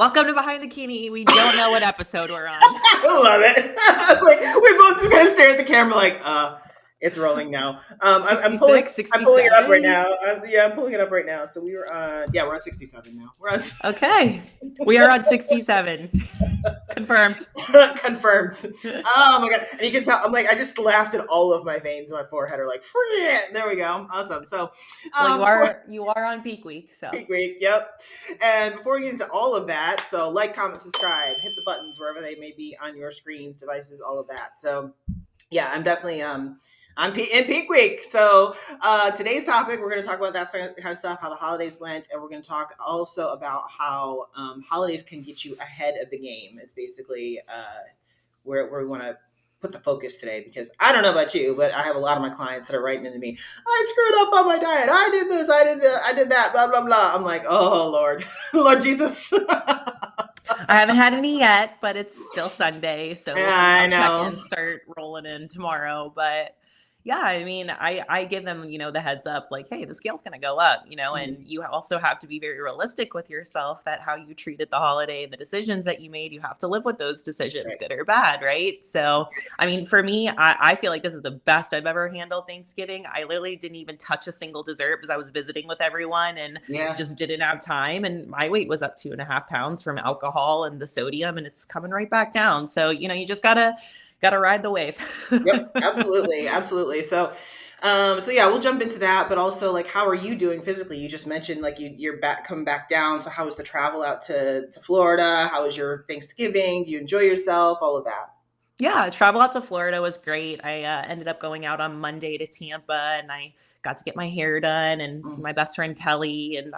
Welcome to Behind the Bikini. We don't know what episode we're on. I love it. I was like, we're both just gonna stare at the camera like, it's rolling now. I'm pulling it up right now. I'm pulling it up right now. So we're on 67 now. Okay. We are on 67. Confirmed. Confirmed. Oh my God. And you can tell, I just laughed and all of my veins in my forehead are like, there we go. Awesome. So you are on peak week. So peak week. Yep. And before we get into all of that, so like, comment, subscribe, hit the buttons wherever they may be on your screens, devices, all of that. So yeah, I'm definitely, I'm in peak week. So today's topic, we're going to talk about that kind of stuff, how the holidays went, and we're going to talk also about how holidays can get you ahead of the game. It's basically where we want to put the focus today, because I don't know about you, but I have a lot of my clients that are writing into me, I screwed up on my diet. I did this, I did that, blah, blah, blah. I'm like, oh, Lord, Lord Jesus. I haven't had any yet, but it's still Sunday. So we'll see how check-ins start rolling in tomorrow. But yeah, I mean, I give them, the heads up, like, hey, the scale's going to go up, and you also have to be very realistic with yourself that how you treated the holiday and the decisions that you made, you have to live with those decisions, right, good or bad, right? So, I mean, for me, I feel like this is the best I've ever handled Thanksgiving. I literally didn't even touch a single dessert because I was visiting with everyone and just didn't have time. And my weight was up 2.5 pounds from alcohol and the sodium, and it's coming right back down. So, you just got to ride the wave. Yep, absolutely. So yeah, we'll jump into that, but also, like, how are you doing physically? You just mentioned, like, you're coming back down. So how was the travel out to Florida? How was your Thanksgiving? Do you enjoy yourself? All of that. Yeah, travel out to Florida was great. I ended up going out on Monday to Tampa, and I got to get my hair done and see my best friend Kelly, and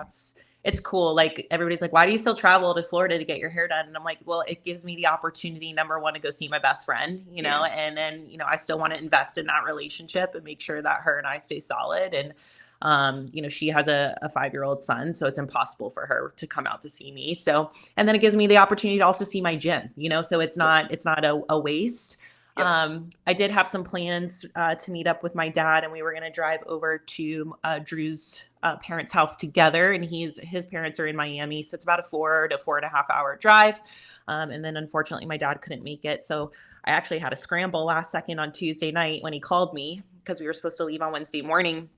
it's cool. Like, everybody's like, why do you still travel to Florida to get your hair done? And I'm like, well, it gives me the opportunity, number one, to go see my best friend, and then, I still want to invest in that relationship and make sure that her and I stay solid. And, she has a 5-year-old son, so it's impossible for her to come out to see me. So, and then it gives me the opportunity to also see my gym, so it's not a waste. Yep. I did have some plans to meet up with my dad, and we were going to drive over to Drew's parents' house together, and his parents are in Miami, so it's about a 4 to 4.5 hour drive. And then unfortunately my dad couldn't make it, so I actually had a scramble last second on Tuesday night when he called me, because we were supposed to leave on Wednesday morning.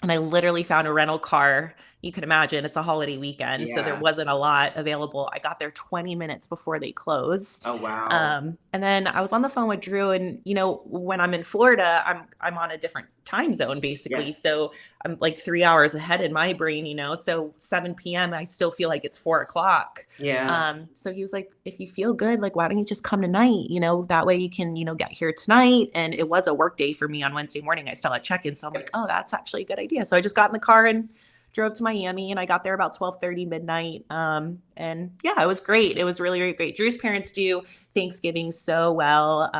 And I literally found a rental car. You can imagine, it's a holiday weekend, so there wasn't a lot available. I got there 20 minutes before they closed. Oh, wow. And then I was on the phone with Drew, and, when I'm in Florida, I'm on a different time zone, basically. Yeah. So I'm like 3 hours ahead in my brain, so 7 p.m., I still feel like it's 4 o'clock. Yeah. So he was like, if you feel good, like, why don't you just come tonight? That way you can, get here tonight. And it was a work day for me on Wednesday morning. I still had check-in. So I'm like, oh, that's actually a good idea. So I just got in the car and drove to Miami, and I got there about 12:30 midnight. And yeah, it was great. It was really, really great. Drew's parents do Thanksgiving so well.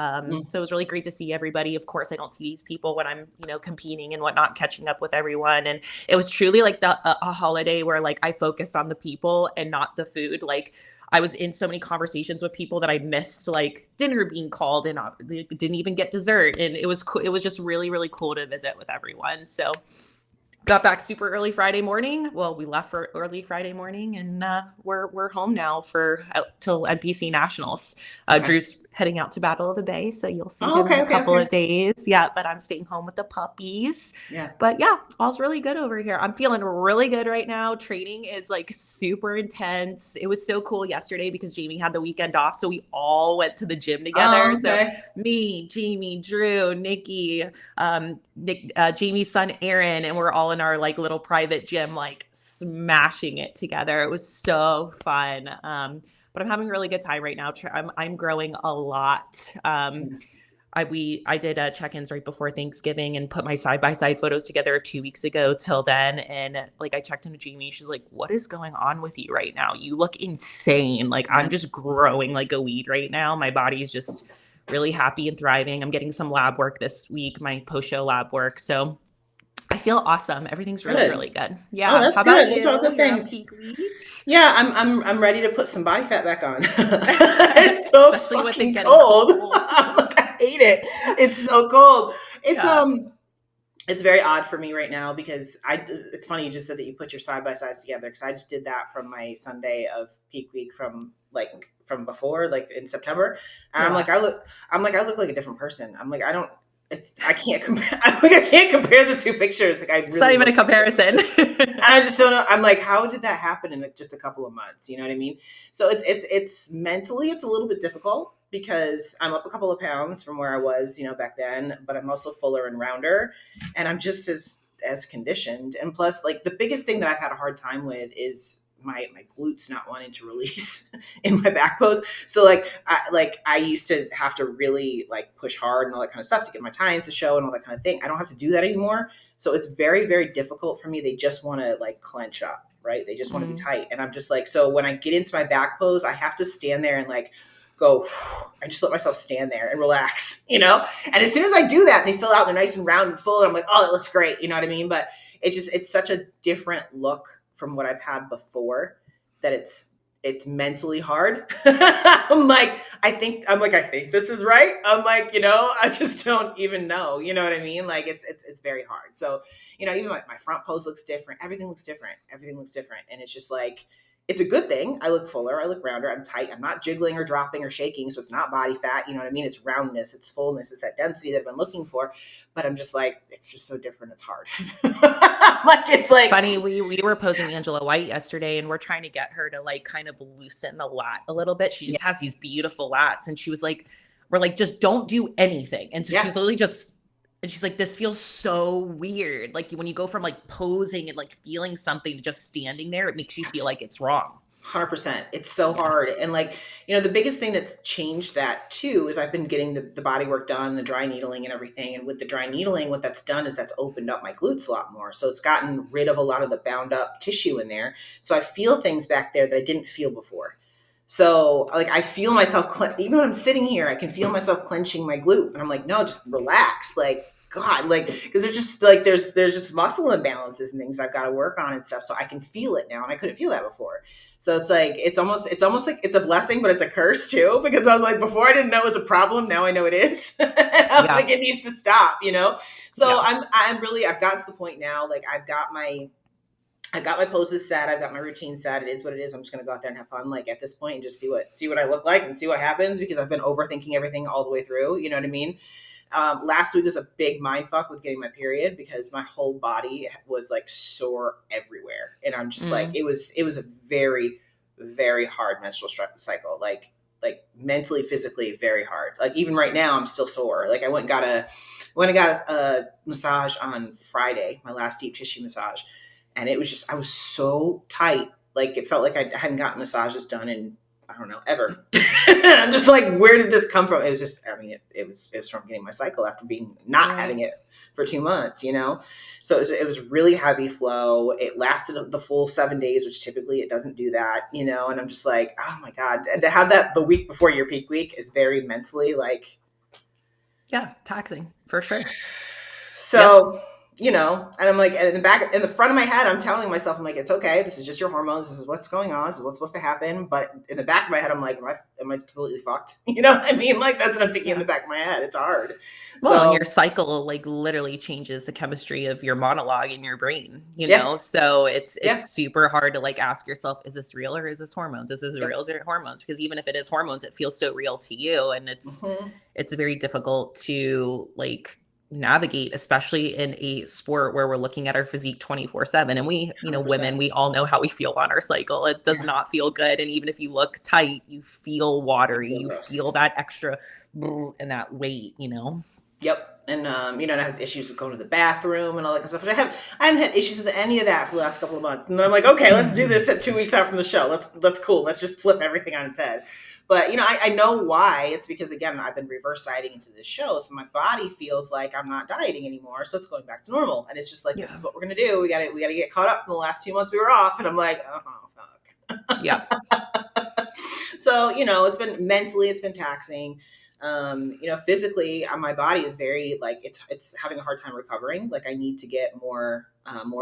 So it was really great to see everybody. Of course, I don't see these people when I'm, competing and whatnot, catching up with everyone. And it was truly like a holiday where, like, I focused on the people and not the food. Like, I was in so many conversations with people that I missed, like dinner being called, and didn't even get dessert. And it was cool. It was just really, really cool to visit with everyone. So got back super early Friday morning. Well, we left for early Friday morning, and we're home now till NPC Nationals. Drew's heading out to Battle of the Bay, so you'll see him in a couple of days. Yeah, but I'm staying home with the puppies. Yeah. But yeah, all's really good over here. I'm feeling really good right now. Training is, like, super intense. It was so cool yesterday because Jamie had the weekend off, so we all went to the gym together. So me, Jamie, Drew, Nikki, Jamie's son Aaron, and we're all in our, like, little private gym, like, smashing it together. It was so fun. But I'm having a really good time right now. I'm growing a lot. I did check-ins right before Thanksgiving and put my side-by-side photos together 2 weeks ago till then. And, like, I checked into Jamie. She's like, what is going on with you right now? You look insane. Like, I'm just growing like a weed right now. My body's just really happy and thriving. I'm getting some lab work this week, my post-show lab work. So I feel awesome. Everything's really, really good. Yeah. Oh, that's How good. Those are all good things. Yeah, I'm ready to put some body fat back on. It's so especially with it getting cold. I hate it. It's so cold. It's it's very odd for me right now because it's funny you just said that you put your side by sides together, because I just did that from my Sunday of peak week from before, like in September. And I'm like, Yes. I look like a different person. I'm like, I can't compare. I'm like, I can't compare the two pictures. Like, I It's not really even look a comparison. and I just don't know. I'm like, how did that happen in just a couple of months? You know what I mean? So it's mentally, it's a little bit difficult because I'm up a couple of pounds from where I was, back then, but I'm also fuller and rounder, and I'm just as conditioned. And plus, like, the biggest thing that I've had a hard time with is my glutes not wanting to release in my back pose. So I used to have to really like push hard and all that kind of stuff to get my tie-ins to show and all that kind of thing. I don't have to do that anymore. So it's very, very difficult for me. They just want to like clench up, right? They just want to be Mm. tight. And I'm just like, so when I get into my back pose, I have to stand there and like go, I just let myself stand there and relax, And as soon as I do that, they fill out, they're nice and round and full. And I'm like, oh, that looks great. You know what I mean? But it's such a different look from what I've had before that it's mentally hard. I think this is right. I'm like, I just don't even know. You know what I mean? Like it's very hard. So, even like my front pose looks different. Everything looks different. Everything looks different. And it's just like, it's a good thing. I look fuller. I look rounder. I'm tight. I'm not jiggling or dropping or shaking. So it's not body fat. You know what I mean? It's roundness. It's fullness. It's that density that I've been looking for. But I'm just like, it's just so different. It's hard. It's It's like, funny. We were posing Angela White yesterday, and we're trying to get her to like kind of loosen the lat a little bit. She yeah, just has these beautiful lats, and she was like, "We're like, just don't do anything." And so yeah. she's literally just, and she's like, "This feels so weird. Like when you go from like posing and like feeling something to just standing there, it makes you feel like it's wrong." 100%. It's so Yeah. hard. And like, the biggest thing that's changed that too is I've been getting the body work done, the dry needling and everything. And with the dry needling, what that's done is that's opened up my glutes a lot more. So it's gotten rid of a lot of the bound up tissue in there. So I feel things back there that I didn't feel before. So like, I feel myself, even when I'm sitting here, I can feel myself clenching my glute. And I'm like, no, just relax. Like, God, like, because there's just like, there's just muscle imbalances and things I've got to work on and stuff. So I can feel it now. And I couldn't feel that before. So it's like, it's almost like it's a blessing, but it's a curse too, because I was like, before I didn't know it was a problem. Now I know it is. I'm Yeah. like, it needs to stop. So Yeah. I've gotten to the point now, like I've got my poses set. I've got my routine set. It is what it is. I'm just going to go out there and have fun. Like at this point and just see what I look like and see what happens, because I've been overthinking everything all the way through. You know what I mean? Last week was a big mind fuck with getting my period, because my whole body was like sore everywhere. And I'm just like, Mm. it was a very, very hard menstrual cycle. Like mentally, physically, very hard. Like even right now, I'm still sore. Like I went and got a massage on Friday, my last deep tissue massage. And it was just, I was so tight. Like it felt like I hadn't gotten massages done in, I don't know, ever. I'm just like, where did this come from? It was just, I mean, it was from getting my cycle after not having Right. it for 2 months, So it was really heavy flow. It lasted the full 7 days, which typically it doesn't do that, And I'm just like, oh my God. And to have that the week before your peak week is very mentally like, Yeah. Taxing for sure. Yep. so, and I'm like, and in the front of my head, I'm telling myself, I'm like, it's okay. This is just your hormones. This is what's going on. This is what's supposed to happen. But in the back of my head, I'm like, am I completely fucked? You know what I mean? Like, that's what I'm thinking in Yeah. the back of my head. It's hard. Well, and your So, cycle like literally changes the chemistry of your monologue in your brain, yeah, So it's yeah, super hard to like ask yourself, is this real or is this hormones? Is this yep. real or is it hormones? Because even if it is hormones, it feels so real to you. And Mm-hmm. it's very difficult to like navigate, especially in a sport where we're looking at our physique 24/7. And we, 100%. women, we all know how we feel on our cycle. It does Yeah, not feel good. And even if you look tight, you feel I watery, feel you gross. feel that extra and that weight. Yep. And and I have issues with going to the bathroom and all that kind of stuff. I haven't had issues with any of that for the last couple of months. And then I'm like, okay, let's do this at 2 weeks out from the show. Let's cool. Let's just flip everything on its head. But I know why. It's because again, I've been reverse dieting into this show. So my body feels like I'm not dieting anymore. So it's going back to normal. And it's just like, this Yeah. is what we're gonna do. We gotta get caught up from the last 2 months we were off. And I'm like, oh Yeah. fuck. So it's been taxing. Physically, my body is very like it's having a hard time recovering. Like I need to get more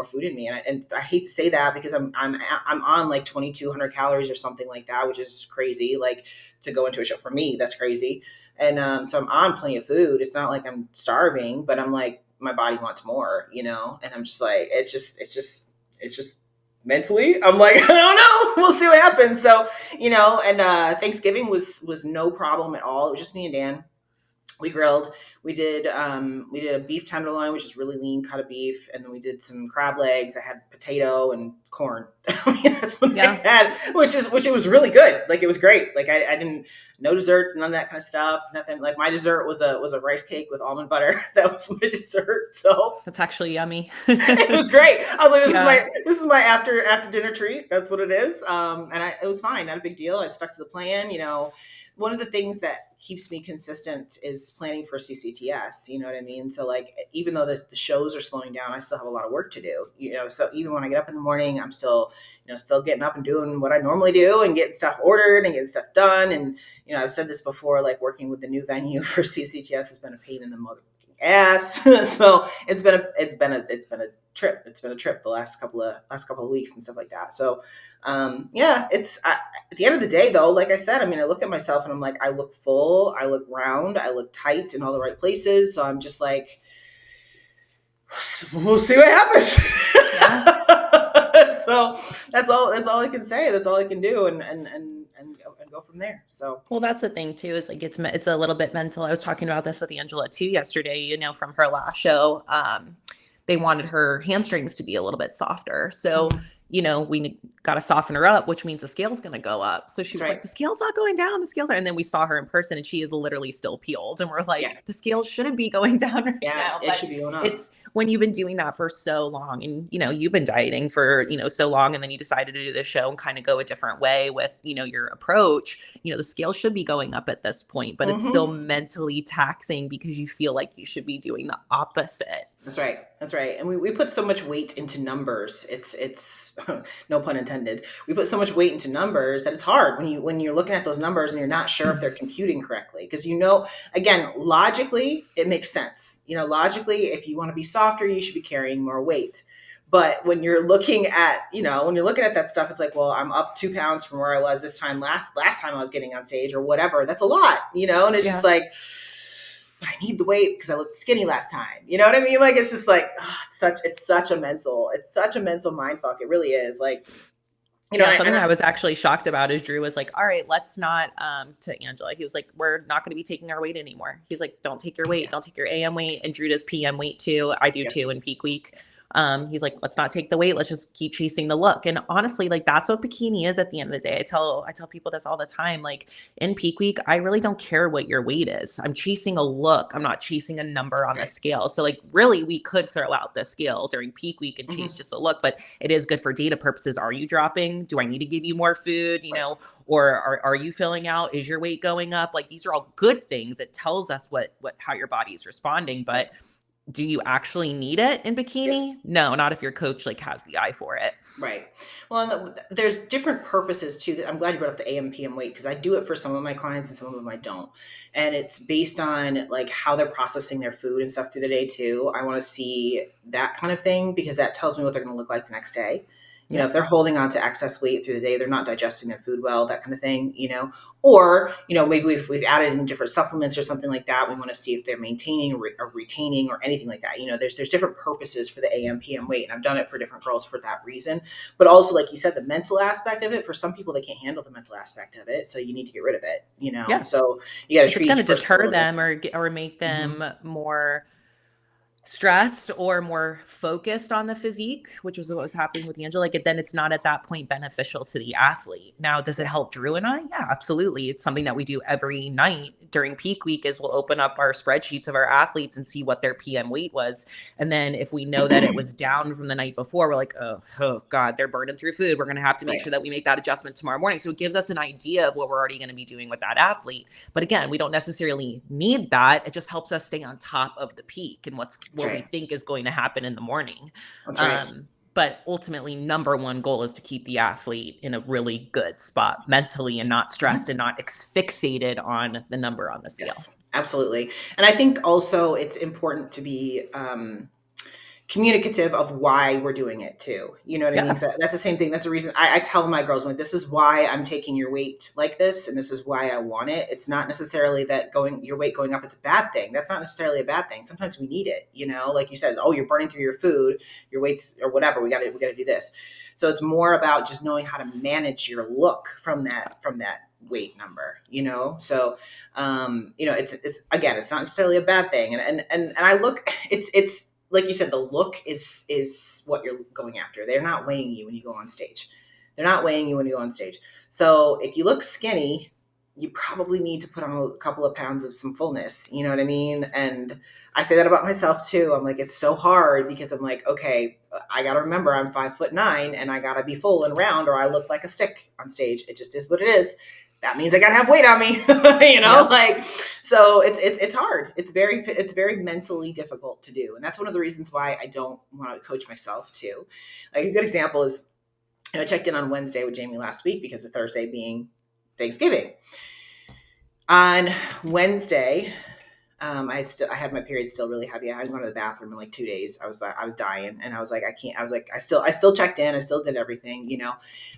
food in me, and I hate to say that because I'm on like 2,200 calories or something like that, which is crazy. Like to go into a show for me, that's crazy. And so I'm on plenty of food. It's not like I'm starving, but I'm like my body wants more, and I'm just like, it's just mentally, I'm like, I don't know, we'll see what happens. So, and Thanksgiving was no problem at all. It was just me and Dan. We grilled. We did a beef tenderloin, which is really lean cut of beef, and then we did some crab legs. I had potato and corn. I mean, that's what I had, which it was really good. Like, it was great. Like, I didn't, no desserts, none of that kind of stuff. Nothing. Like, my dessert was a rice cake with almond butter. That was my dessert. So That's actually yummy. it was great. I was like, this is my after dinner treat. That's what it is. And it was fine, not a big deal. I stuck to the plan. One of the things that keeps me consistent is planning for CCTS. You know what I mean? So, like, even though the shows are slowing down, I still have a lot of work to do. So even when I get up in the morning, I'm still getting up and doing what I normally do and getting stuff ordered and getting stuff done. And I've said this before, like, working with the new venue for CCTS has been a pain in the mother ass. So it's been a trip. It's been a trip the last couple of weeks and stuff like that. So it's at the end of the day, though, like I said, I mean, I look at myself and I'm like, I look full, I look round, I look tight in all the right places. So I'm just like, we'll see what happens. So that's all I can say. That's all I can do, and go from there. So, well, that's the thing too, is like, it's a little bit mental. I was talking about this with Angela too yesterday, from her last show. They wanted her hamstrings to be a little bit softer. So, we got to soften her up, which means the scale's going to go up. So she was like, the scale's not going down. The scale's are. And then we saw her in person and she is literally still peeled. And we're like, the scale shouldn't be going down right now. It should be going up. It's when you've been doing that for so long and, you've been dieting for, so long, and then you decided to do the show and kind of go a different way with, your approach, the scale should be going up at this point, but it's still mentally taxing because you feel like you should be doing the opposite. That's right. And we put so much weight into numbers. It's no pun intended. We put so much weight into numbers that it's hard when you're looking at those numbers and you're not sure if they're computing correctly. Because, again, logically, it makes sense. Logically, if you want to be softer, you should be carrying more weight. But when you're looking at, that stuff, it's like, well, I'm up 2 pounds from where I was this time last time I was getting on stage or whatever. That's a lot, and it's just like, but I need the weight because I looked skinny last time. You know what I mean? Like, it's just like, it's such a mental mind fuck. It really is. Like, something I was actually shocked about is Drew was like, all right, let's not, to Angela, he was like, we're not going to be taking our weight anymore. He's like, don't take your weight. Don't take your AM weight. And Drew does PM weight too. I do too in peak week. He's like, let's not take the weight. Let's just keep chasing the look. And honestly, like, that's what Bikini is at the end of the day. I tell people this all the time. Like, in peak week, I really don't care what your weight is. I'm chasing a look. I'm not chasing a number on the scale. So, like, really, we could throw out the scale during peak week and chase just a look, but it is good for data purposes. Are you dropping? Do I need to give you more food? Or are you filling out? Is your weight going up? Like, these are all good things. It tells us how your body is responding, but do you actually need it in Bikini? Yep. No, not if your coach has the eye for it. Right. Well, there's different purposes too. I'm glad you brought up the AM PM weight because I do it for some of my clients and some of them I don't. And it's based on how they're processing their food and stuff through the day too. I want to see that kind of thing because that tells me what they're going to look like the next day. If they're holding on to excess weight through the day, they're not digesting their food well, that kind of thing, or, maybe we've added in different supplements or something like that. We want to see if they're maintaining or retaining or anything like that. There's different purposes for the AM PM weight. And I've done it for different girls for that reason. But also, like you said, the mental aspect of it, for some people, they can't handle the mental aspect of it. So you need to get rid of it, Yeah. So you got to treat it's going to deter them or make them more stressed or more focused on the physique, which was what was happening with Angela. Then it's not at that point beneficial to the athlete. Now, does it help Drew and I? Yeah, absolutely. It's something that we do every night during peak week is we'll open up our spreadsheets of our athletes and see what their PM weight was. And then if we know that it was down from the night before, we're like, oh God, they're burning through food. We're going to have to make sure that we make that adjustment tomorrow morning. So it gives us an idea of what we're already going to be doing with that athlete. But again, we don't necessarily need that. It just helps us stay on top of the peak and what we think is going to happen in the morning. That's right. But ultimately, number one goal is to keep the athlete in a really good spot mentally and not stressed and not fixated on the number on the scale. Yes, absolutely. And I think also it's important to be communicative of why we're doing it too. You know what I mean? So that's the same thing. That's the reason I tell my girls, like, this is why I'm taking your weight like this, and this is why I want it. It's not necessarily that your weight going up is a bad thing. That's not necessarily a bad thing. Sometimes we need it, you know, like you said, oh, you're burning through your food, your weights or whatever. We got to do this. So it's more about just knowing how to manage your look from that weight number, you know? So, you know, it's again, it's not necessarily a bad thing. And I look, it's, like you said, the look is what you're going after. They're not weighing you when you go on stage. So if you look skinny, you probably need to put on a couple of pounds of some fullness. You know what I mean? And I say that about myself too. I'm like, it's so hard because I'm like, okay, I got to remember I'm 5'9" and I got to be full and round or I look like a stick on stage. It just is what it is. That means I got to have weight on me, you know, like, so it's hard. It's very mentally difficult to do. And that's one of the reasons why I don't want to coach myself too. Like a good example is, you know, I checked in on Wednesday with Jamie last week because of Thursday being Thanksgiving. On Wednesday, I had my period still really heavy. I hadn't gone to the bathroom in like 2 days. I was dying, and I was like, I can't. I was like, I still checked in. I still did everything, you know.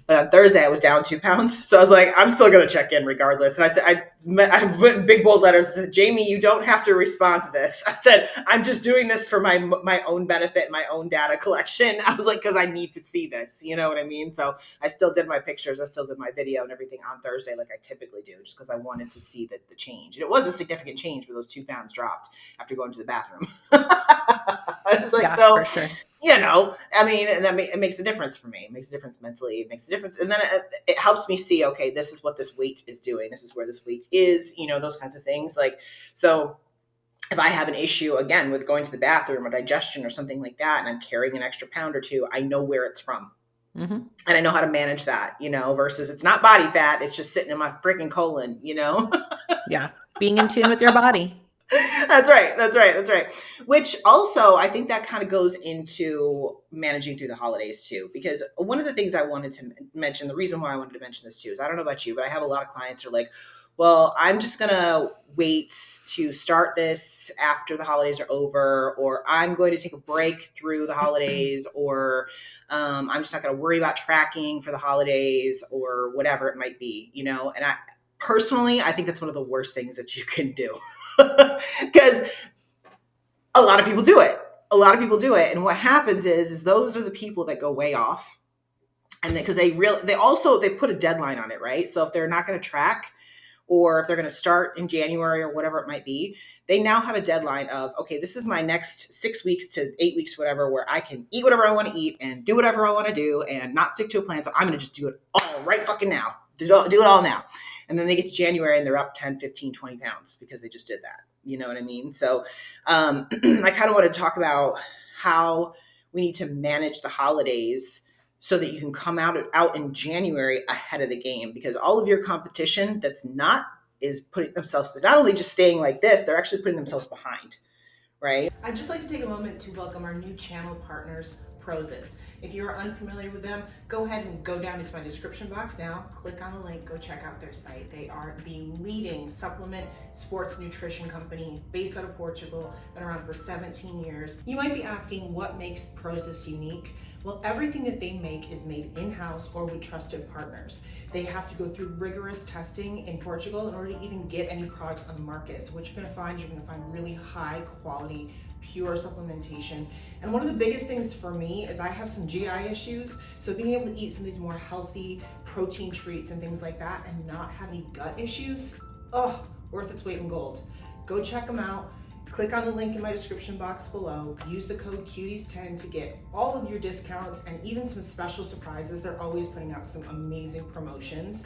But on Thursday, I was down 2 pounds, so I was like, I'm still gonna check in regardless. And I said, I put in big bold letters. I said, Jamie, you don't have to respond to this. I said, I'm just doing this for my own benefit, my own data collection. I was like, because I need to see this, you know what I mean? So I still did my pictures. I still did my video and everything on Thursday, like I typically do, just because I wanted to see the change. And it was a significant change where those 2 pounds dropped after going to the bathroom. I was like, so, for sure. You know, I mean, and it makes a difference for me. It makes a difference mentally. It makes a difference. And then it helps me see, okay, this is what this weight is doing. This is where this weight is, you know, those kinds of things. Like, so if I have an issue again with going to the bathroom or digestion or something like that, and I'm carrying an extra pound or two, I know where it's from. Mm-hmm. And I know how to manage that, you know, versus it's not body fat. It's just sitting in my freaking colon, you know? Yeah. Being in tune with your body. That's right. Which also, I think that kind of goes into managing through the holidays too, because one of the things I wanted to mention, the reason why I wanted to mention this too, is I don't know about you, but I have a lot of clients who are like, well, I'm just going to wait to start this after the holidays are over, or I'm going to take a break through the holidays, or I'm just not going to worry about tracking for the holidays or whatever it might be, you know? And I think that's one of the worst things that you can do. Because a lot of people do it. And what happens is those are the people that go way off. And because they put a deadline on it, right? So if they're not going to track, or if they're going to start in January or whatever it might be, they now have a deadline of, okay, this is my next 6 weeks to 8 weeks, whatever, where I can eat whatever I want to eat and do whatever I want to do and not stick to a plan. So I'm going to just do it all right fucking now. Do it all now. And then they get to January and they're up 10, 15, 20 pounds because they just did that. You know what I mean? So I kind of want to talk about how we need to manage the holidays so that you can come out in January ahead of the game, because all of your competition is putting themselves, not only just staying like this, they're actually putting themselves behind, right? I'd just like to take a moment to welcome our new channel partners, Prozis. If you're unfamiliar with them, go ahead and go down into my description box now, click on the link, go check out their site. They are the leading supplement sports nutrition company based out of Portugal, been around for 17 years. You might be asking what makes Prozis unique? Well, everything that they make is made in-house or with trusted partners. They have to go through rigorous testing in Portugal in order to even get any products on the market. So what you're gonna find really high quality, pure supplementation. And one of the biggest things for me is I have some GI issues. So being able to eat some of these more healthy protein treats and things like that and not have any gut issues, worth its weight in gold. Go check them out. Click on the link in my description box below. Use the code CUTIES10 to get all of your discounts and even some special surprises. They're always putting out some amazing promotions.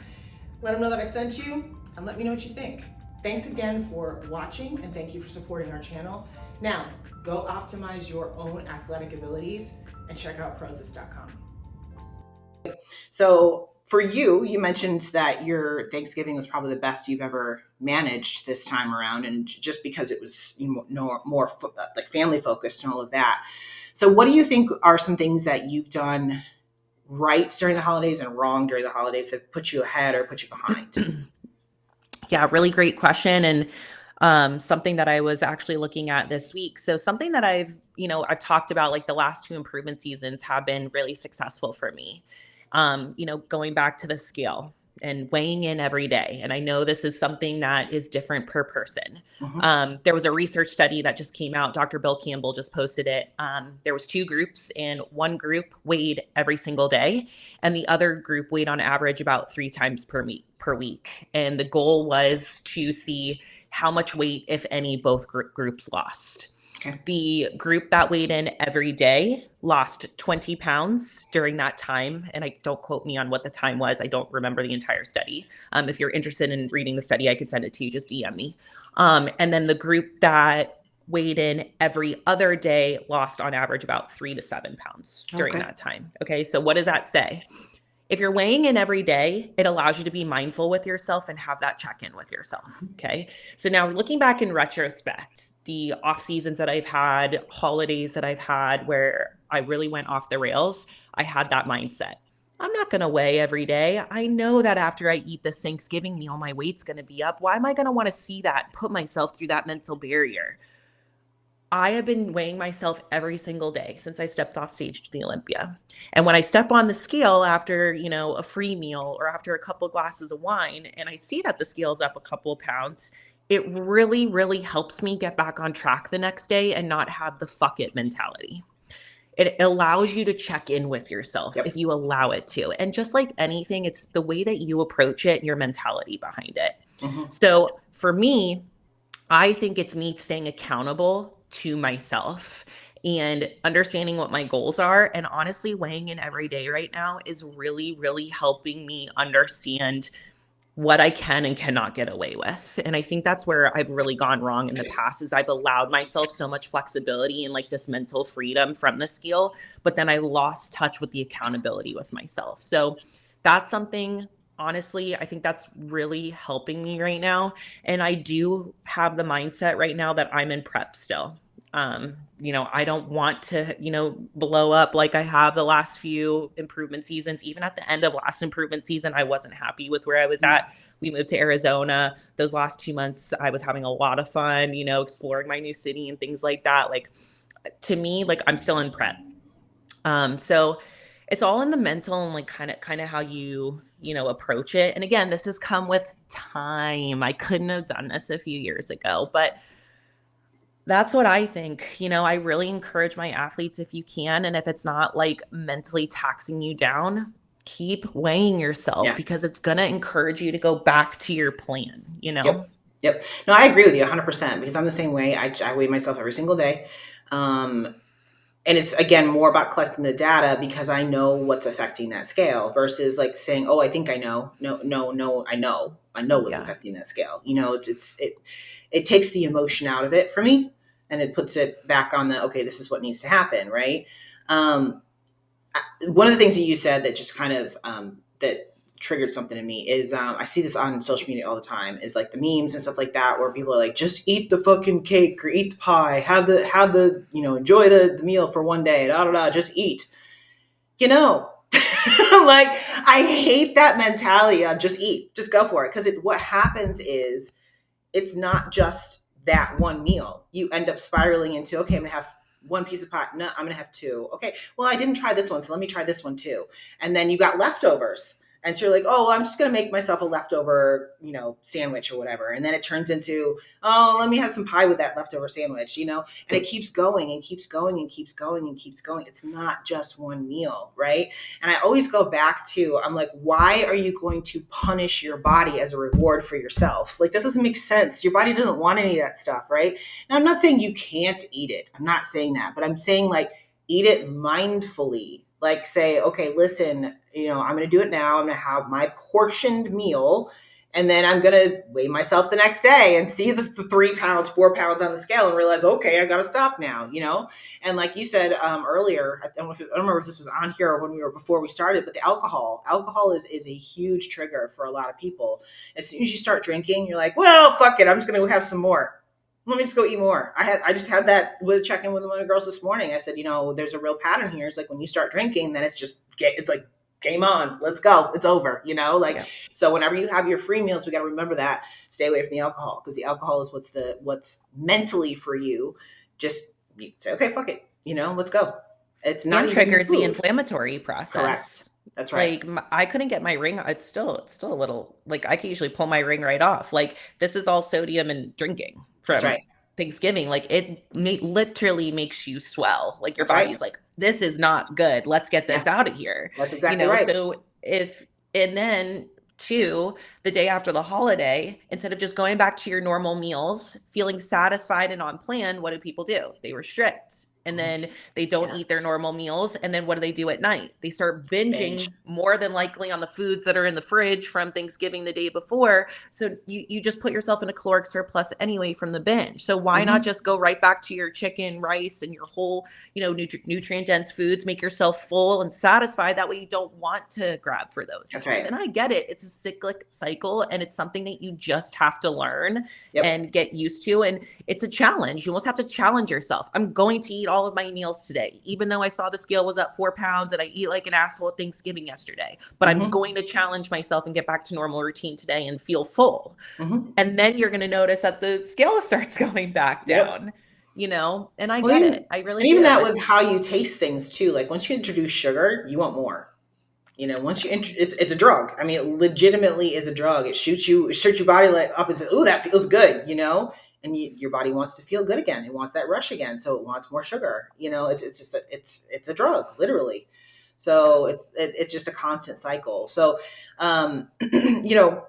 Let them know that I sent you and let me know what you think. Thanks again for watching and thank you for supporting our channel. Now, go optimize your own athletic abilities and check out Prozis.com. So for you mentioned that your Thanksgiving was probably the best you've ever managed this time around, and just because it was more like family focused and all of that. So what do you think are some things that you've done right during the holidays and wrong during the holidays that put you ahead or put you behind? Yeah, really great question. And something that I was actually looking at this week. So something that I've talked about, like the last 2 improvement seasons have been really successful for me. Going back to the scale and weighing in every day. And I know this is something that is different per person. There was a research study that just came out. Dr. Bill Campbell just posted it. There was 2 groups, and one group weighed every single day, and the other group weighed on average about 3 times per week. And the goal was to see how much weight, if any, both groups lost. Okay. The group that weighed in every day lost 20 pounds during that time. And don't quote me on what the time was. I don't remember the entire study. If you're interested in reading the study, I could send it to you. Just DM me. And then the group that weighed in every other day lost on average about 3 to 7 pounds during that time. Okay. So what does that say? If you're weighing in every day, it allows you to be mindful with yourself and have that check-in with yourself. Okay. So now looking back in retrospect, the off seasons that I've had, holidays that I've had where I really went off the rails, I had that mindset. I'm not going to weigh every day. I know that after I eat this Thanksgiving meal, my weight's going to be up. Why am I going to want to see that, put myself through that mental barrier? I have been weighing myself every single day since I stepped off stage to the Olympia. And when I step on the scale after, a free meal or after a couple of glasses of wine, and I see that the scale's up a couple of pounds, it really, really helps me get back on track the next day and not have the fuck it mentality. It allows you to check in with yourself if you allow it to. And just like anything, it's the way that you approach it and your mentality behind it. So for me, I think it's me staying accountable to myself and understanding what my goals are. And honestly, weighing in every day right now is really, really helping me understand what I can and cannot get away with. And I think that's where I've really gone wrong in the past is I've allowed myself so much flexibility and like this mental freedom from the scale, but then I lost touch with the accountability with myself. So that's something, honestly, I think that's really helping me right now. And I do have the mindset right now that I'm in prep still. I don't want to, blow up like I have the last few improvement seasons. Even at the end of last improvement season, I wasn't happy with where I was at. We moved to Arizona. Those last 2 months, I was having a lot of fun, exploring my new city and things like that. Like, to me, like I'm still in prep. So it's all in the mental and like kind of how you approach it. And again, this has come with time. I couldn't have done this a few years ago, but that's what I think. I really encourage my athletes, if you can, and if it's not like mentally taxing you down, keep weighing yourself because it's going to encourage you to go back to your plan, Yep. No, I agree with you 100% because I'm the same way. I weigh myself every single day. And it's, again, more about collecting the data because I know what's affecting that scale versus like saying, oh, I think I know. No, I know what's affecting that scale. It takes the emotion out of it for me and it puts it back on okay, this is what needs to happen. Right. One of the things that you said that just kind of, that triggered something in me is, I see this on social media all the time is like the memes and stuff like that, where people are like, just eat the fucking cake or eat the pie, have the, enjoy the meal for one day, just eat, like, I hate that mentality of just eat, just go for it. Cause what happens is it's not just that one meal. You end up spiraling into, okay, I'm gonna have one piece of pie. No, I'm going to have 2. Okay. Well, I didn't try this one, so let me try this one too. And then you got leftovers. And so you're like, oh, well, I'm just going to make myself a leftover, sandwich or whatever. And then it turns into, oh, let me have some pie with that leftover sandwich, and it keeps going and keeps going and keeps going and keeps going. It's not just one meal, right? And I always go back to, I'm like, why are you going to punish your body as a reward for yourself? Like, that doesn't make sense. Your body doesn't want any of that stuff, right? Now, I'm not saying you can't eat it. I'm not saying that, but I'm saying like, eat it mindfully. Like say, okay, listen, I'm going to do it now. I'm going to have my portioned meal and then I'm going to weigh myself the next day and see the 3 pounds, 4 pounds on the scale and realize, okay, I got to stop now, And like you said earlier, I don't remember if this was on here or before we started, but the alcohol is a huge trigger for a lot of people. As soon as you start drinking, you're like, well, fuck it. I'm just going to have some more. Let me just go eat more. I just had that with check-in with one of the girls this morning. I said, there's a real pattern here. It's like when you start drinking, then it's like game on, let's go, it's over, you know, like, Yeah. so whenever you have your free meals, we got to remember that, stay away from the alcohol, because the alcohol is what's mentally for you. Just you say, okay, fuck it, you know, let's go. It's not And even triggers the food. inflammatory process. Correct. That's right. Like I couldn't get my ring. It's still a little, like I can usually pull my ring right off. Like this is all sodium and drinking That's from right. Thanksgiving. Like it literally makes you swell. Like your That's right. body's like, this is not good. Let's get this out of here. That's exactly You know, right. so and then two, the day after the holiday, instead of just going back to your normal meals, feeling satisfied and on plan, what do people do? They restrict. And then they don't eat their normal meals. And then what do they do at night? They start binging more than likely on the foods that are in the fridge from Thanksgiving the day before. So you just put yourself in a caloric surplus anyway from the binge. So why not just go right back to your chicken, rice, and your whole, you know, nutrient dense foods, make yourself full and satisfied. That way you don't want to grab for those That's things. right. And I get it. It's a cyclic cycle and it's something that you just have to learn and get used to. And it's a challenge. You almost have to challenge yourself. I'm going to eat all of my meals today, even though I saw the scale was up 4 pounds and I eat like an asshole at Thanksgiving yesterday, but I'm going to challenge myself and get back to normal routine today and feel full. And then you're going to notice that the scale starts going back down, you know, and I get it. I really and even do. that with how you taste things too. Like once you introduce sugar, you want more. You know, once you it's a drug. I mean, it legitimately is a drug. It shoots your body like up and says, "Ooh, that feels good," you know, and your body wants to feel good again. It wants that rush again, so it wants more sugar. You know, it's just it's a drug, literally. So it's just a constant cycle. So, you know,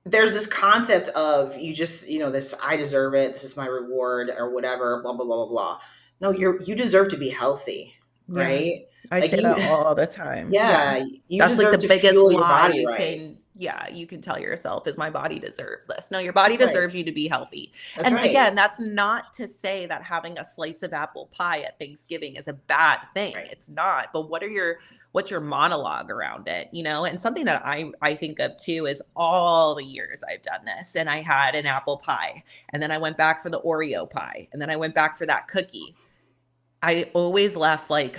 there's this concept of you just, you know, this I deserve it. This is my reward or whatever. Blah blah blah blah blah. No, you deserve to be healthy, right? I Like say that all the time. Yeah, you that's like deserve the to biggest fuel your lie body you right. can. Yeah, you can tell yourself is my body deserves this. No, your body Right. deserves you to be healthy. That's And right. again, that's not to say that having a slice of apple pie at Thanksgiving is a bad thing. Right. It's not. But what's your monologue around it? You know, and something that I think of too is all the years I've done this, and I had an apple pie, and then I went back for the Oreo pie, and then I went back for that cookie. I always left like,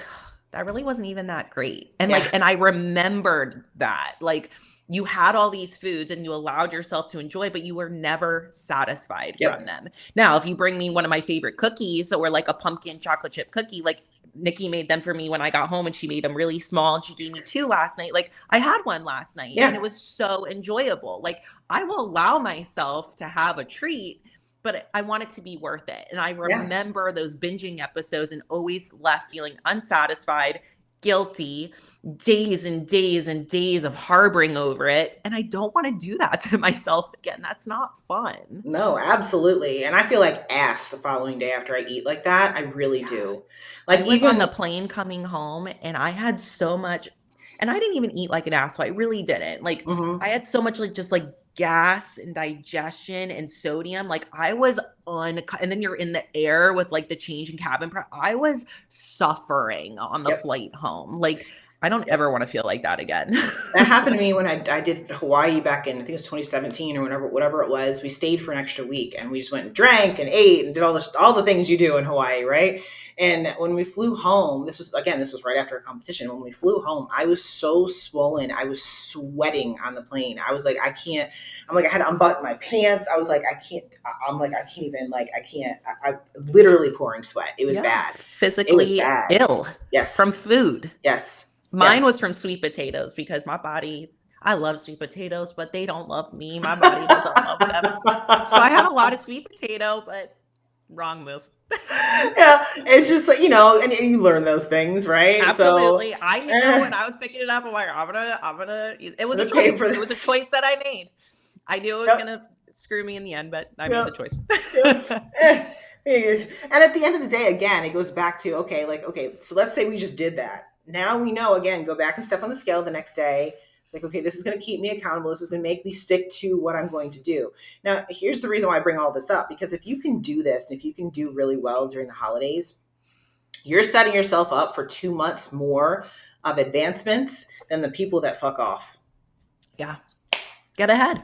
that really wasn't even that great. And like, and I remembered that, like, you had all these foods and you allowed yourself to enjoy, but you were never satisfied from them. Now, if you bring me one of my favorite cookies or like a pumpkin chocolate chip cookie, like Nikki made them for me when I got home and she made them really small and she gave me 2 last night. Like I had one last night and it was so enjoyable. Like I will allow myself to have a treat, but I want it to be worth it. And I remember those binging episodes and always left feeling unsatisfied, guilty, days and days and days of harboring over it. And I don't want to do that to myself again. That's not fun. No, absolutely. And I feel like ass the following day after I eat like that. I really do. Like I was on the plane coming home and I had so much, and I didn't even eat like an asshole. I really didn't. Like I had so much like just like gas and digestion and sodium. Like I was and then you're in the air with like the change in cabin prep. I was suffering on the flight home. Like I don't ever want to feel like that again. That happened to me when I did Hawaii back in, I think it was 2017 or whatever it was. We stayed for an extra week and we just went and drank and ate and did all the things you do in Hawaii, right? And when we flew home, this was right after a competition. When we flew home, I was so swollen. I was sweating on the plane. I was like, I can't. I'm like, I had to unbutton my pants. I was like, I can't. I'm like, I can't even. Like, I can't. I'm literally pouring sweat. It was bad. Physically ill. Yes. From food. Yes. Mine was from sweet potatoes because my body, I love sweet potatoes, but they don't love me. My body doesn't love them. So I had a lot of sweet potato, but wrong move. Yeah, it's just like, you know, and you learn those things, right? Absolutely. So, I knew when I was picking it up, I'm like, I'm gonna, it was a choice. It was a choice that I made. I knew it was going to screw me in the end, but I made the choice. And at the end of the day, again, it goes back to, okay, so let's say we just did that. Now we know, again, go back and step on the scale the next day. Like, okay, this is going to keep me accountable. This is going to make me stick to what I'm going to do. Now, here's the reason why I bring all this up, because if you can do this, and if you can do really well during the holidays, you're setting yourself up for 2 months more of advancements than the people that fuck off. Yeah. Get ahead.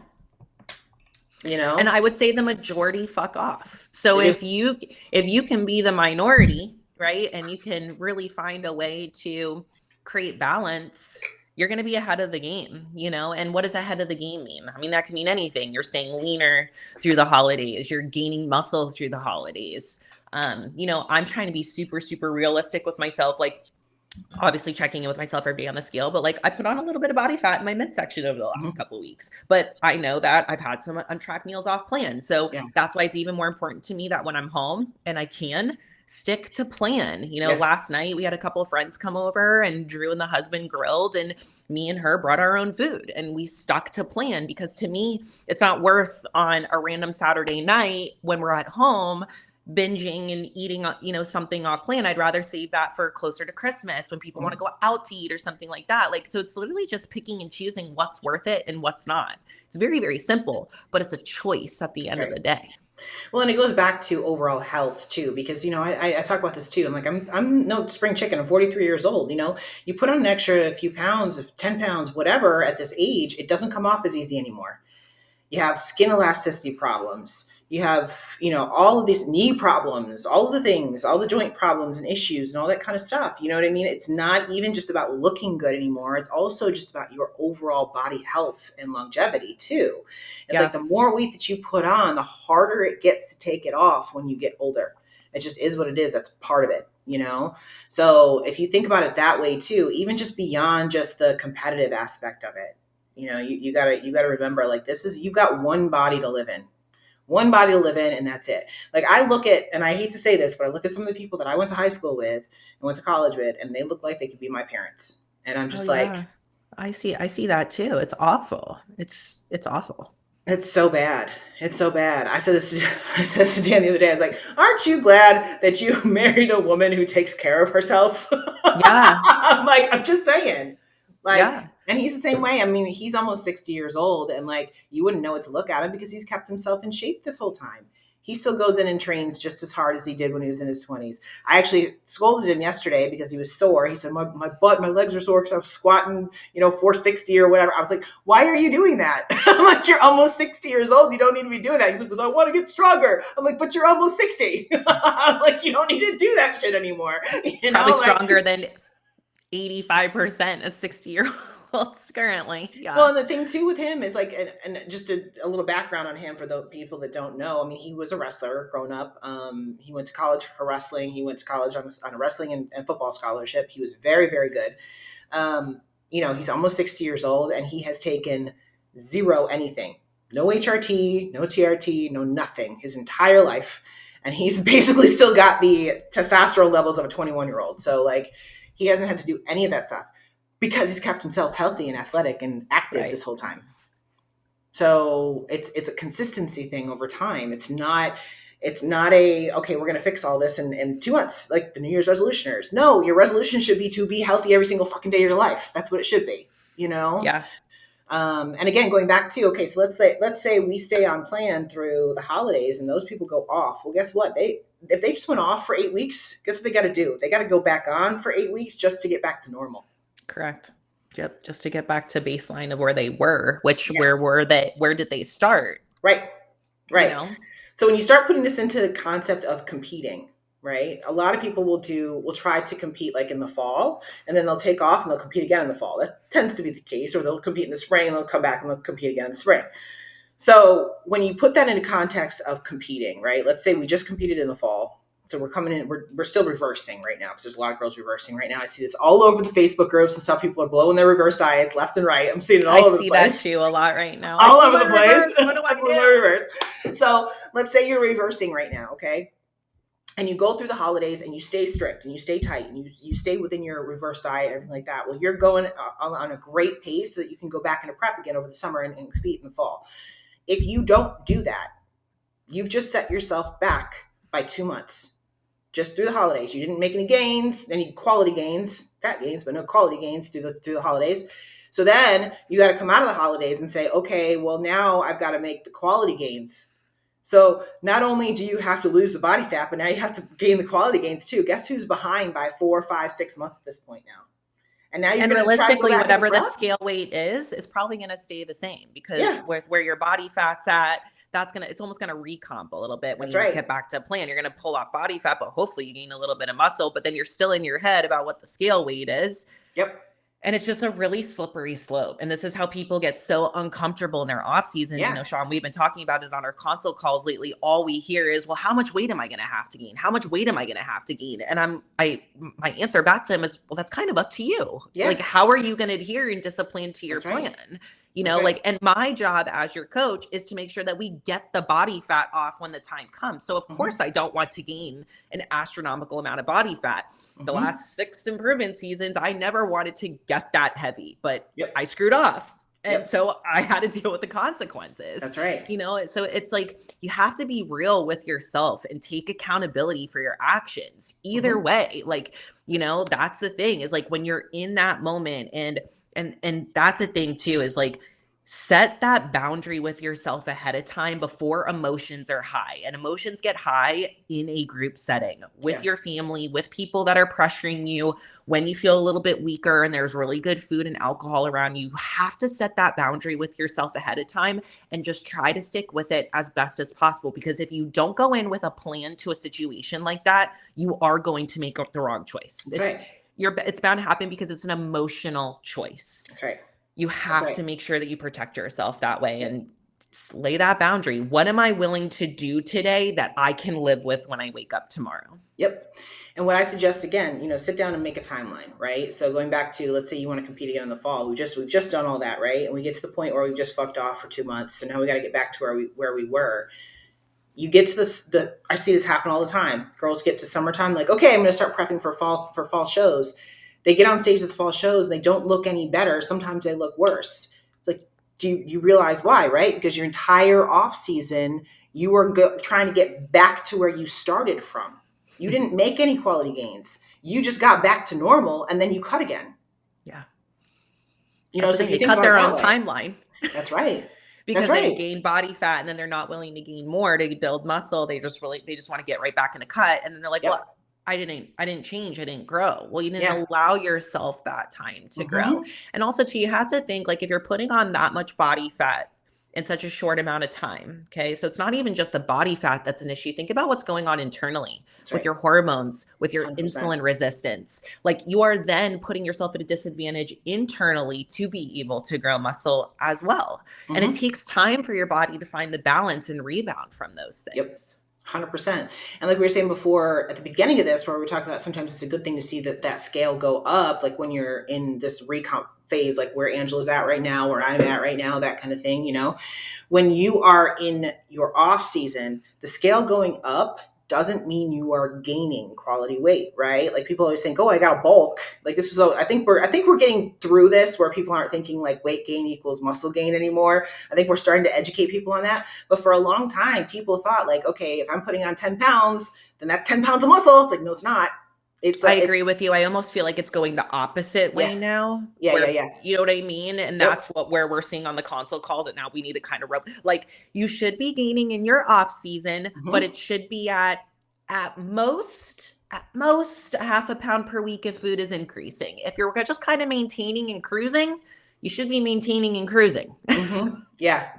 You know? And I would say the majority fuck off. So if you can be the minority, right, and you can really find a way to create balance, you're going to be ahead of the game, and what does ahead of the game mean? I mean, that can mean anything. You're staying leaner through the holidays. You're gaining muscle through the holidays. I'm trying to be super, super realistic with myself. Like, obviously checking in with myself every day on the scale, but like I put on a little bit of body fat in my midsection over the last couple of weeks, but I know that I've had some untracked meals off plan. So that's why it's even more important to me that when I'm home and I can stick to plan. Last night we had a couple of friends come over and Drew and the husband grilled, and me and her brought our own food, and we stuck to plan, because to me, it's not worth on a random Saturday night when we're at home binging and eating, something off plan. I'd rather save that for closer to Christmas when people want to go out to eat or something like that. Like, so it's literally just picking and choosing what's worth it and what's not. It's very, very simple, but it's a choice at the end of the day. Well, and it goes back to overall health too, because, I talk about this too. I'm like, I'm no spring chicken. I'm 43 years old. You put on an extra few pounds, 10 pounds, whatever at this age, it doesn't come off as easy anymore. You have skin elasticity problems. You have, all of these knee problems, all of the things, all the joint problems and issues and all that kind of stuff. You know what I mean? It's not even just about looking good anymore. It's also just about your overall body health and longevity too. It's like the more weight that you put on, the harder it gets to take it off when you get older. It just is what it is. That's part of it, So if you think about it that way too, even just beyond just the competitive aspect of it, you gotta remember, like, you've got one body to live in. And that's it. Like, I look at, and I hate to say this, but I look at some of the people that I went to high school with and went to college with, and they look like they could be my parents. And I'm just I see that too. It's awful. It's awful. It's so bad. It's so bad. I said this to Dan the other day. I was like, aren't you glad that you married a woman who takes care of herself? Yeah. I'm just saying. And he's the same way. I mean, he's almost 60 years old, and you wouldn't know what to look at him because he's kept himself in shape this whole time. He still goes in and trains just as hard as he did when he was in his 20s. I actually scolded him yesterday because he was sore. He said, my legs are sore because I was squatting, 460 or whatever. I was like, why are you doing that? I'm like, you're almost 60 years old. You don't need to be doing that. He's like, because I want to get stronger. I'm like, but you're almost 60. I was like, you don't need to do that shit anymore. Probably stronger than 85% of 60-year-olds currently. Yeah. Well, and the thing too with him is and just a little background on him for the people that don't know. I mean, he was a wrestler growing up. He went to college for wrestling. He went to college on a wrestling and football scholarship. He was very, very good. He's almost 60 years old, and he has taken zero anything. No HRT, no TRT, no nothing his entire life. And he's basically still got the testosterone levels of a 21-year-old. So he hasn't had to do any of that stuff because he's kept himself healthy and athletic and active this whole time. So it's a consistency thing over time. It's not okay, we're going to fix all this in 2 months, like the New Year's resolutioners. No, your resolution should be to be healthy every single fucking day of your life. That's what it should be, Yeah. And again, going back to, okay, so let's say we stay on plan through the holidays and those people go off. Well, guess what? If they just went off for 8 weeks, guess what they got to do? They got to go back on for 8 weeks just to get back to normal. Correct. Yep. Just to get back to baseline of where they were, where were they? Where did they start? Right. So when you start putting this into the concept of competing, right? A lot of people will try to compete in the fall, and then they'll take off and they'll compete again in the fall. That tends to be the case, or they'll compete in the spring and they'll come back and they'll compete again in the spring. So when you put that into context of competing, right? Let's say we just competed in the fall. So we're coming in, we're still reversing right now because there's a lot of girls reversing right now. I see this all over the Facebook groups and stuff. People are blowing their reverse diets left and right. I'm seeing it all over the place. I see that too a lot right now. All over the place. What do I do? Reverse. So let's say you're reversing right now, okay? And you go through the holidays and you stay strict and you stay tight and you stay within your reverse diet and everything like that. Well, you're going on a great pace so that you can go back into prep again over the summer and compete in the fall. If you don't do that, you've just set yourself back by 2 months. Just through the holidays. You didn't make any gains, any quality gains, fat gains, but no quality gains through the holidays. So then you got to come out of the holidays and say, okay, well, now I've got to make the quality gains. So not only do you have to lose the body fat, but now you have to gain the quality gains too. Guess who's behind by 4, 5, 6 months at this point now? And now you're realistically, whatever the scale weight is probably going to stay the same because with where your body fat's at, it's almost going to recomp a little bit when you get back to plan. You're going to pull off body fat, but hopefully you gain a little bit of muscle, but then you're still in your head about what the scale weight is. Yep. And it's just a really slippery slope. And this is how people get so uncomfortable in their off seasons. Yeah. Shawn, we've been talking about it on our consult calls lately. All we hear is, well, how much weight am I going to have to gain? How much weight am I going to have to gain? And my answer back to him is, well, that's kind of up to you. Yeah. Like, how are you going to adhere and discipline to your That's right. plan? And my job as your coach is to make sure that we get the body fat off when the time comes. So of course I don't want to gain an astronomical amount of body fat. The last 6 improvement seasons, I never wanted to get that heavy, but I screwed off. And so I had to deal with the consequences. That's right. So it's like, you have to be real with yourself and take accountability for your actions. Either way, that's the thing, is like, when you're in that moment, and that's the thing too, is like, set that boundary with yourself ahead of time before emotions are high. And emotions get high in a group setting with your family, with people that are pressuring you. When you feel a little bit weaker and there's really good food and alcohol around you, you have to set that boundary with yourself ahead of time and just try to stick with it as best as possible. Because if you don't go in with a plan to a situation like that, you are going to make the wrong choice. It's bound to happen because it's an emotional choice. That's right. You have to make sure that you protect yourself that way and lay that boundary. What am I willing to do today that I can live with when I wake up tomorrow? Yep. And what I suggest, again, sit down and make a timeline, right? So going back to, let's say you want to compete again in the fall, we've just done all that, right? And we get to the point where we've just fucked off for 2 months, so now we got to get back to where we were. You get to I see this happen all the time. Girls get to summertime, like, okay, I'm going to start prepping for fall shows. They get on stage at the fall shows and they don't look any better. Sometimes they look worse. It's like, do you realize why, right? Because your entire off season, you were trying to get back to where you started from. You didn't make any quality gains. You just got back to normal, and then you cut again. Yeah. So they cut their own timeline. That's right. Because they gain body fat, and then they're not willing to gain more to build muscle. They just want to get right back in a cut. And then they're like, well, I didn't change. I didn't grow. Well, you didn't allow yourself that time to grow. And also too, you have to think, like, if you're putting on that much body fat in such a short amount of time. Okay. So it's not even just the body fat that's an issue. Think about what's going on internally with your hormones, with your 100%. Insulin resistance. Like, you are then putting yourself at a disadvantage internally to be able to grow muscle as well. And it takes time for your body to find the balance and rebound from those things. 100%. And like we were saying before at the beginning of this, where we were talking about, sometimes it's a good thing to see that scale go up, like when you're in this recomp phase, like where Angela's at right now, where I'm at right now, that kind of thing. When you are in your off season, the scale going up doesn't mean you are gaining quality weight, right? Like, people always think, oh, I got a bulk. Like, this was, I think we're getting through this, where people aren't thinking like weight gain equals muscle gain anymore. I think we're starting to educate people on that. But for a long time, people thought like, okay, if I'm putting on 10 pounds, then that's 10 pounds of muscle. It's like, no, it's not. I agree with you. I almost feel like it's going the opposite way now. Yeah. You know what I mean? And that's where we're seeing on the consult calls that now we need to kind of like, you should be gaining in your off season, but it should be at most a half a pound per week if food is increasing. If you're just kind of maintaining and cruising, you should be maintaining and cruising. Yeah.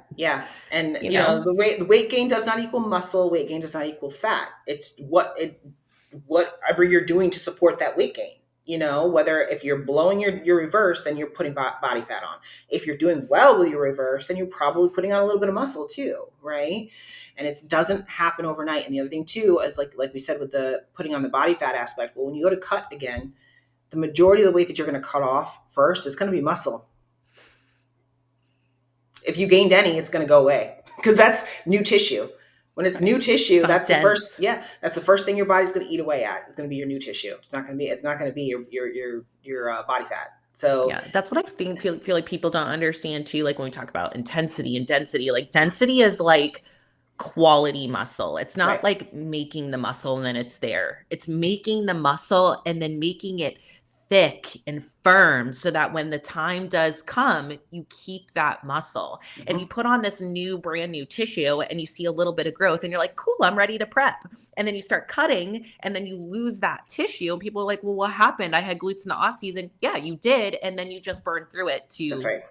And the weight gain does not equal muscle. Weight gain does not equal fat. It's whatever you're doing to support that weight gain. Whether if you're blowing your reverse, then you're putting body fat on. If you're doing well with your reverse, then you're probably putting on a little bit of muscle too, right? And it doesn't happen overnight. And the other thing too is like we said with the putting on the body fat aspect. Well, when you go to cut again, the majority of the weight that you're going to cut off first is going to be muscle. If you gained any, it's going to go away because that's new tissue. When it's new tissue, that's the first. Yeah, that's the first thing your body's going to eat away at. It's going to be your new tissue. It's not going to be your body fat. So yeah, that's what I feel like people don't understand too. Like when we talk about intensity and density, like density is like quality muscle. It's not like making the muscle and then it's there. It's making the muscle and then making it thick and firm so that when the time does come, you keep that muscle. If you put on this brand new tissue and you see a little bit of growth and you're like, cool, I'm ready to prep. And then you start cutting and then you lose that tissue and people are like, well, what happened? I had glutes in the off season. Yeah, you did. And then you just burned through it to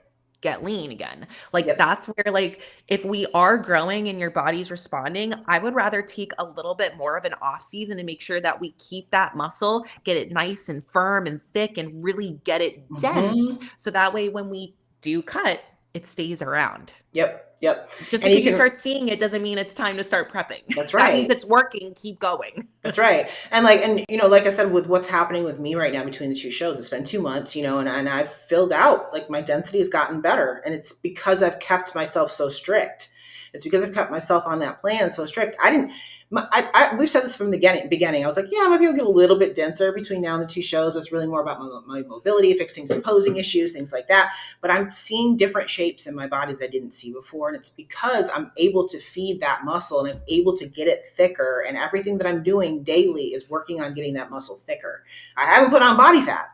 get lean again. Like Yep. that's where like if we are growing and your body's responding, I would rather take a little bit more of an off season and make sure that we keep that muscle, get it nice and firm and thick and really get it dense. Mhm. So that way when we do cut, it stays around. Yep. Just And because you can, start seeing it doesn't mean it's time to start prepping. that's That means right. it's working. Keep going. That's right. And like, and you know, like I said, with what's happening with me right now between the two shows, it's been 2 months, you know, and I've filled out, like my density has gotten better. And it's because I've kept myself so strict. It's because I've kept myself on that plan so strict. We've said this from the beginning. I was like, yeah, I might be able to get a little bit denser between now and the two shows. It's really more about my mobility, fixing some posing issues, things like that. But I'm seeing different shapes in my body that I didn't see before. And it's because I'm able to feed that muscle and I'm able to get it thicker. And everything that I'm doing daily is working on getting that muscle thicker. I haven't put on body fat.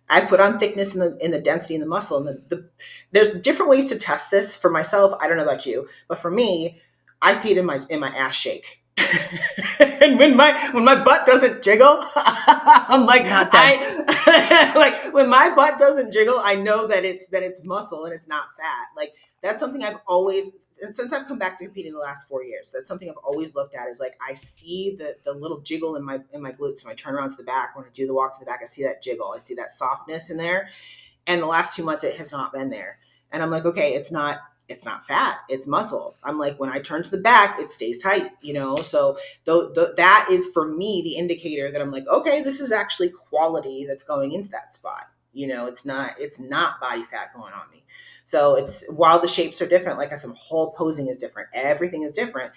I put on thickness in the density in the muscle. And there's different ways to test this for myself. I don't know about you, but for me, I see it in my ass shake. And when my butt doesn't jiggle, I'm like, Not dense. like when my butt doesn't jiggle, I know that it's muscle and it's not fat. Like that's something I've always, since I've come back to competing the last 4 years, that's something I've always looked at is like, I see the little jiggle in my glutes. When I turn around to the back, when I do the walk to the back, I see that jiggle. I see that softness in there. And the last 2 months, it has not been there. And I'm like, okay, it's not fat, it's muscle. I'm like, when I turn to the back, it stays tight, you know? So that is for me, the indicator that I'm like, okay, this is actually quality that's going into that spot. You know, it's not body fat going on me. So it's, while the shapes are different, like I said, whole posing is different. Everything is different.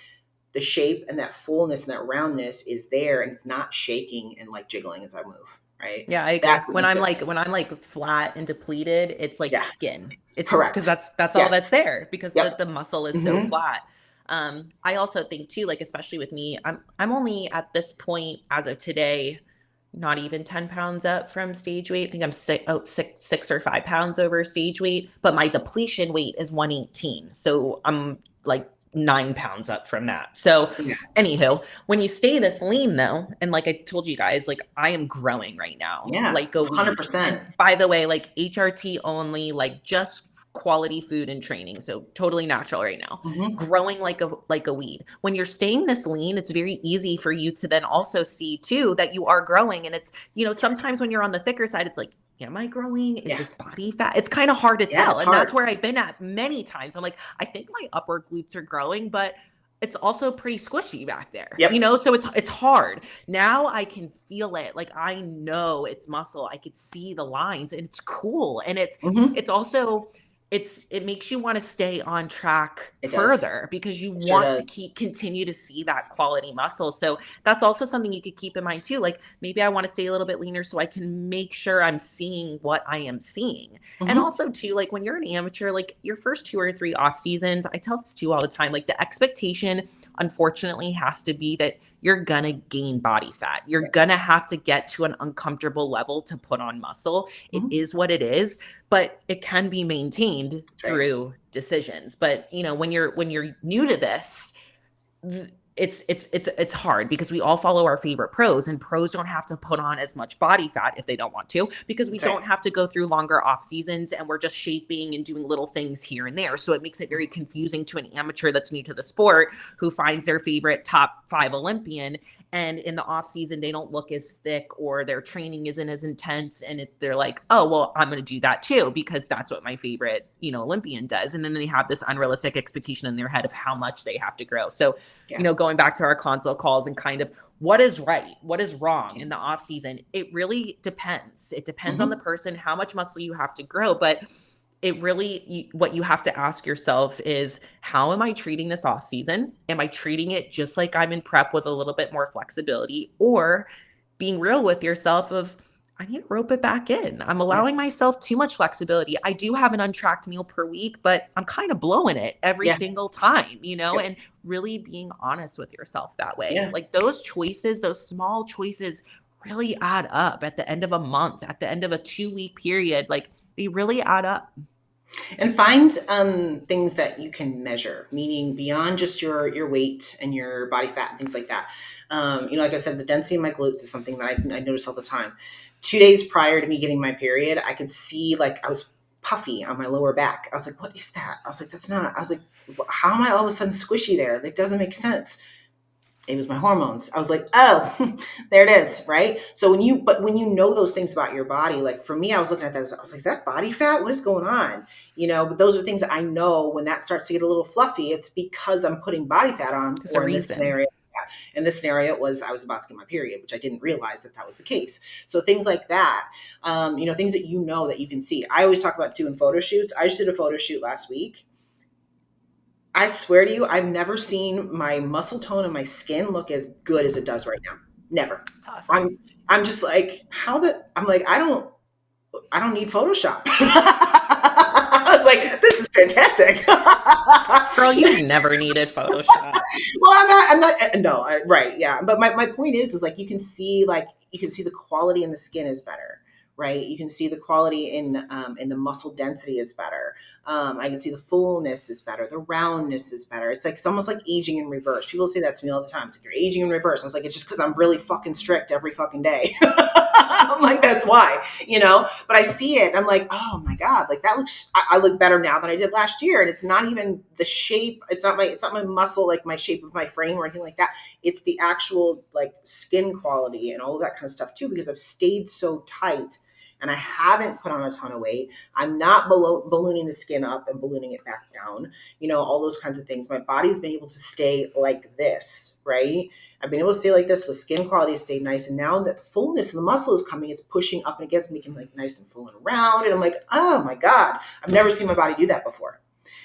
The shape and that fullness and that roundness is there and it's not shaking and like jiggling as I move. Right. Yeah, I agree. That's When I'm like flat and depleted, it's like skin. It's correct. Because that's all that's there because the muscle is so Mhm. flat. I also think too, like especially with me, I'm only at this point as of today, not even 10 pounds up from stage weight. I think I'm 6 or 5 pounds over stage weight, but my depletion weight is 118. So I'm like 9 pounds up from that. So Yeah. anywho, when you stay this lean though, and like I told you guys, like I am growing right now. Yeah, like a weed. 100%. And by the way, like HRT only, like just quality food and training. So totally natural right now. Mhm. Growing like a weed. When you're staying this lean, it's very easy for you to then also see too that you are growing. And it's, you know, sometimes when you're on the thicker side, it's like, am I growing? Is this body fat? It's kind of hard to tell. And that's where I've been at many times. I'm like, I think my upper glutes are growing, but it's also pretty squishy back there, you know? So it's hard. Now I can feel it. Like I know it's muscle. I could see the lines and it's cool. And it's also, it makes you want to stay on track further because you want to continue to see that quality muscle. So that's also something you could keep in mind too. Like maybe I want to stay a little bit leaner so I can make sure I'm seeing what I am seeing. And also too, like when you're an amateur, like your first 2 or 3 off seasons, I tell this too all the time, like the expectation unfortunately has to be that you're gonna gain body fat. You're gonna have to get to an uncomfortable level to put on muscle. It is what it is, but it can be maintained through decisions. But you know, when you're new to this, it's hard because we all follow our favorite pros and pros don't have to put on as much body fat if they don't want to, because we don't have to go through longer off seasons and we're just shaping and doing little things here and there. So it makes it very confusing to an amateur that's new to the sport who finds their favorite top 5 Olympian and in the off season they don't look as thick or their training isn't as intense and they're like, oh well, I'm going to do that too because that's what my favorite, you know, Olympian does. And then they have this unrealistic expectation in their head of how much they have to grow. So you know, going back to our consult calls and kind of what is right, what is wrong in the off season, it really depends. It depends on the person, how much muscle you have to grow, but it really, what you have to ask yourself is, how am I treating this off season? Am I treating it just like I'm in prep with a little bit more flexibility, or being real with yourself of, I need to rope it back in. I'm allowing myself too much flexibility. I do have an untracked meal per week, but I'm kind of blowing it every single time, you know, and really being honest with yourself that way. Like those choices, those small choices really add up at the end of a month, at the end of a 2-week period. Like they really add up. And find things that you can measure, meaning beyond just your weight and your body fat and things like that. You know, like I said, the density of my glutes is something that I notice all the time. 2 days prior to me getting my period, I could see like I was puffy on my lower back. I was like, what is that? I was like, that's not, I was like, how am I all of a sudden squishy there? That doesn't make sense. It was my hormones. I was like, oh, there it is. Right. So when you know those things about your body, like for me, I was looking at that. I was like, is that body fat? What is going on? But those are things that I know when that starts to get a little fluffy, it's because I'm putting body fat on. There's a reason. In this scenario, it was I was about to get my period, which I didn't realize that was the case. So things like that, things that that you can see. I always talk about doing photo shoots. I just did a photo shoot last week. I swear to you, I've never seen my muscle tone and my skin look as good as it does right now. Never. That's awesome. I'm just like, I don't need Photoshop. I was like, this is fantastic. Girl, you've never needed Photoshop. Well, right. Yeah. But my point is like, you can see the quality in the skin is better. Right. You can see the quality in the muscle density is better. I can see the fullness is better. The roundness is better. It's almost like aging in reverse. People say that to me all the time. It's like, you're aging in reverse. I was like, it's just because I'm really fucking strict every fucking day. I'm like, that's why, but I see it. I'm like, oh my God, like that looks, I look better now than I did last year. And it's not even the shape. It's not my muscle, like my shape of my frame or anything like that. It's the actual like skin quality and all of that kind of stuff too, because I've stayed so tight. And I haven't put on a ton of weight. I'm not ballooning the skin up and ballooning it back down. All those kinds of things. My body's been able to stay like this, right? I've been able to stay like this. The skin quality has stayed nice. And now that the fullness of the muscle is coming, it's pushing up and against, making like nice and full and round. And I'm like, oh my God, I've never seen my body do that before.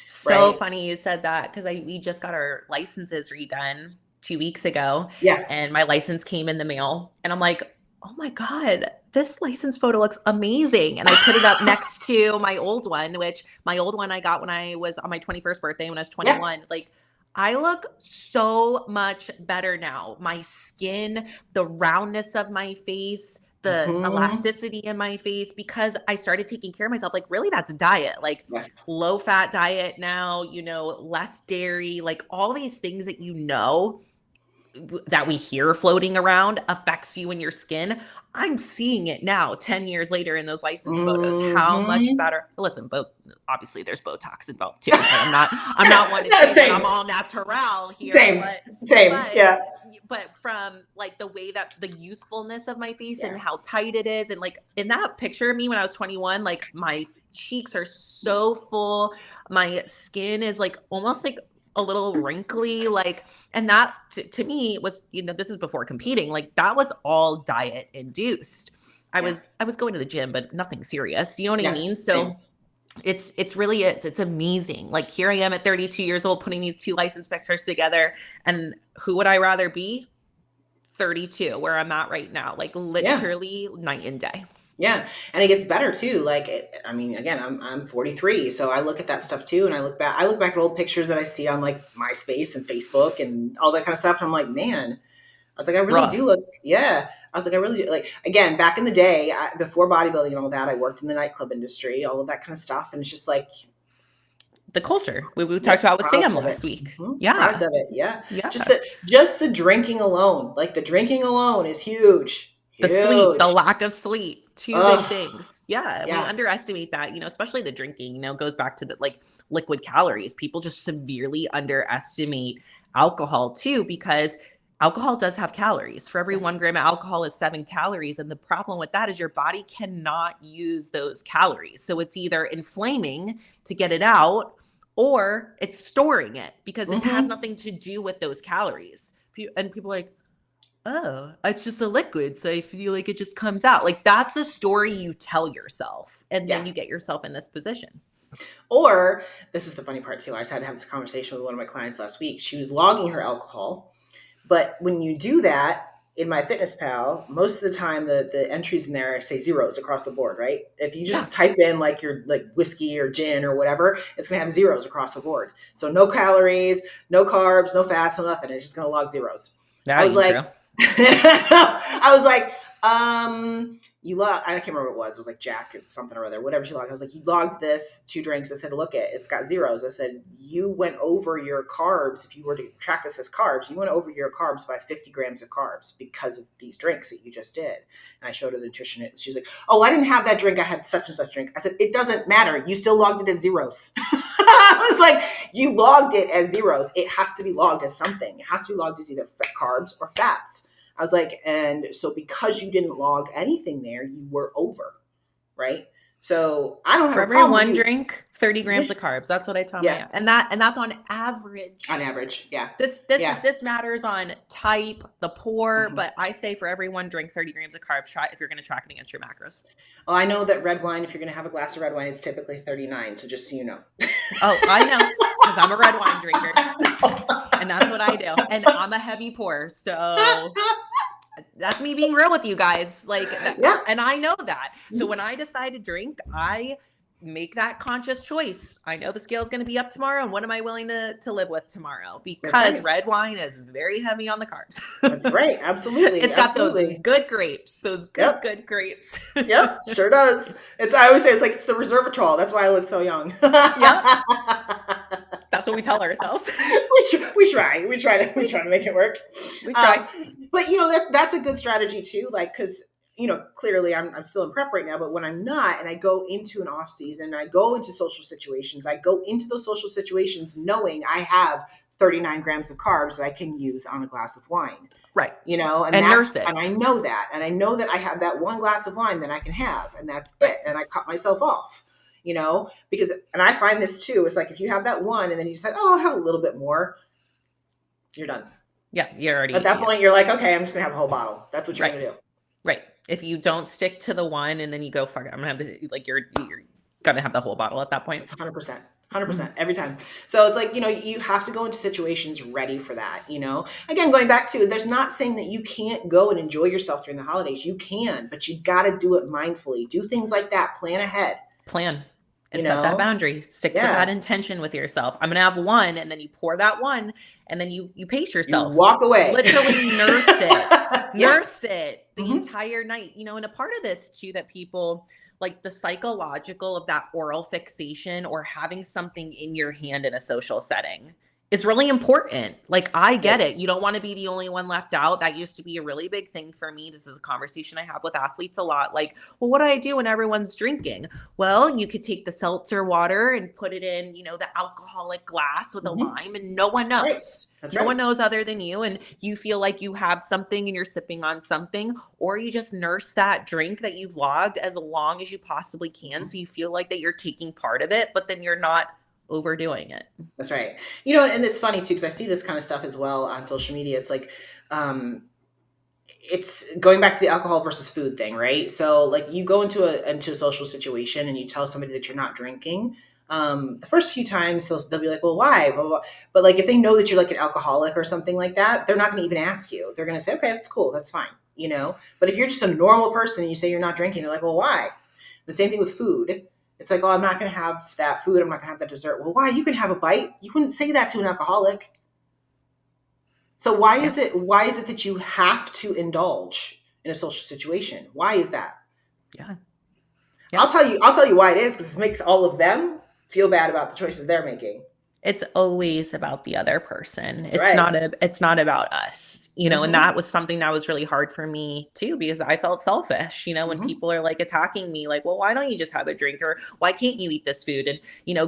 So funny you said that because we just got our licenses redone 2 weeks ago. Yeah. And my license came in the mail. And I'm like, oh my God, this license photo looks amazing. And I put it up next to my old one, which my old one I got when I was on my 21st birthday when I was 21. Yeah. Like I look so much better now. My skin, the roundness of my face, the elasticity in my face, because I started taking care of myself. Like really that's diet, like low fat diet now, less dairy, like all these things that that we hear floating around affects you and your skin. I'm seeing it now 10 years later in those license photos, how much better. Listen, obviously there's Botox involved too. I'm not one to say that I'm all natural here. Same. Yeah. But from like the way that the youthfulness of my face and how tight it is. And like in that picture of me when I was 21, like my cheeks are so full. My skin is like almost like a little wrinkly, like, and that to me was, this is before competing, like that was all diet induced. I was going to the gym, but nothing serious. You know what I mean? So it's really, it's amazing. Like here I am at 32 years old, putting these two license pictures together. And who would I rather be? 32, where I'm at right now, like literally night and day. Yeah. And it gets better too. Like, again, I'm 43. So I look at that stuff too. And I look back at old pictures that I see on like MySpace and Facebook and all that kind of stuff. And I'm like, man, I was like, I really do look. Yeah. I was like, I really do. Like, again, back in the day, before bodybuilding and all that, I worked in the nightclub industry, all of that kind of stuff. And it's just like the culture we talked about with Sam last week. Yeah. Product of it. Yeah. Just the drinking alone, like the drinking alone is huge. The sleep, the lack of sleep, two big things. Yeah. We underestimate that, especially the drinking, goes back to the like liquid calories. People just severely underestimate alcohol too, because alcohol does have calories. For every 1 gram of alcohol is 7 calories. And the problem with that is your body cannot use those calories. So it's either inflaming to get it out or it's storing it because it has nothing to do with those calories. And people are like, oh, it's just a liquid, so I feel like it just comes out. Like that's the story you tell yourself, and then you get yourself in this position. Or this is the funny part too. I just had to have this conversation with one of my clients last week. She was logging her alcohol, but when you do that in MyFitnessPal, most of the time the entries in there say zeros across the board, right? If you just type in like your like whiskey or gin or whatever, it's gonna have zeros across the board. So no calories, no carbs, no fats, no nothing. It's just gonna log zeros. I was like, you log, I can't remember what it was like Jack, it's something or other, whatever she logged. I was like, you logged this 2 drinks. I said, look at, it's got zeros. I said, you went over your carbs. If you were to track this as carbs, you went over your carbs by 50 grams of carbs because of these drinks that you just did. And I showed her the nutritionist. She's like, oh, I didn't have that drink. I had such and such drink. I said, it doesn't matter. You still logged it as zeros. I was like, you logged it as zeros. It has to be logged as something. It has to be logged as either carbs or fats. I was like, and so because you didn't log anything there, you were over, right? So I don't have For a every problem one with you. drink, 30 grams of carbs. That's what I tell my, and that's on average. On average, yeah. This matters on type, the pour, Mhm. but I say for every one drink, 30 grams of carbs. Try if you're going to track it against your macros. Oh, I know that red wine, if you're going to have a glass of red wine, it's typically 39. So just so you know. Oh, I know, because I'm a red wine drinker, and that's what I do. And I'm a heavy pour, so that's me being real with you guys. Like, Yeah. and I know that. So when I decide to drink, I make that conscious choice. I know the scale is going to be up tomorrow, and what am I willing to live with tomorrow? Because right. red wine is very heavy on the carbs. That's right. Absolutely. It's got Absolutely. those good grapes. Those good grapes. Yep, sure does. I always say it's the resveratrol. That's why I look so young. Yep. That's what we tell ourselves. we try to make it work. We try. But that's a good strategy too. Like, because clearly I'm still in prep right now, but when I'm not, and I go into an off season, I go into social situations, I go into those social situations knowing I have 39 grams of carbs that I can use on a glass of wine. Right. And nurse it. And I know that. And I know that I have that one glass of wine that I can have, and that's it. And I cut myself off, because, and I find this too, it's like, if you have that one and then you decide, oh, I'll have a little bit more, you're done. Yeah. You're already. At that point, you're like, okay, I'm just going to have a whole bottle. That's what you're going to do. Right. If you don't stick to the one and then you go, fuck it, I'm going to have this, like, you're going to have the whole bottle at that point. It's 100%. 100% every time. So it's like, you have to go into situations ready for that, Again, going back to, there's not saying that you can't go and enjoy yourself during the holidays. You can, but you got to do it mindfully. Do things like that. Plan ahead. Plan. And set that boundary. Stick with that intention with yourself. I'm going to have one, and then you pour that one, and then you pace yourself. You walk away. Literally nurse it. Nurse it the entire night. And a part of this too, that people, like the psychological of that oral fixation or having something in your hand in a social setting is really important. Like, I get it. You don't want to be the only one left out. That used to be a really big thing for me. This is a conversation I have with athletes a lot. Like, well, what do I do when everyone's drinking? Well, you could take the seltzer water and put it in, the alcoholic glass with a lime, and no one knows. No one knows other than you. And you feel like you have something and you're sipping on something, or you just nurse that drink that you've logged as long as you possibly can. So you feel like that you're taking part of it, but then you're not overdoing it. That's right. And it's funny too, because I see this kind of stuff as well on social media. It's like, it's going back to the alcohol versus food thing, right? So like, you go into a social situation and you tell somebody that you're not drinking. The first few times they'll be like, well, why? Blah, blah, blah. But like, if they know that you're like an alcoholic or something like that, they're not going to even ask you. They're going to say, okay, that's cool. That's fine. But if you're just a normal person and you say you're not drinking, they're like, well, why? The same thing with food. It's like, oh, I'm not going to have that food. I'm not going to have that dessert. Well, why? You can have a bite. You wouldn't say that to an alcoholic. So why is it that you have to indulge in a social situation? Why is that? Yeah. I'll tell you why it is, because it makes all of them feel bad about the choices they're making. It's always about the other person. That's it's right. It's not about us, and that was something that was really hard for me too, because I felt selfish, when people are like attacking me, like, well, why don't you just have a drink? Or why can't you eat this food? And,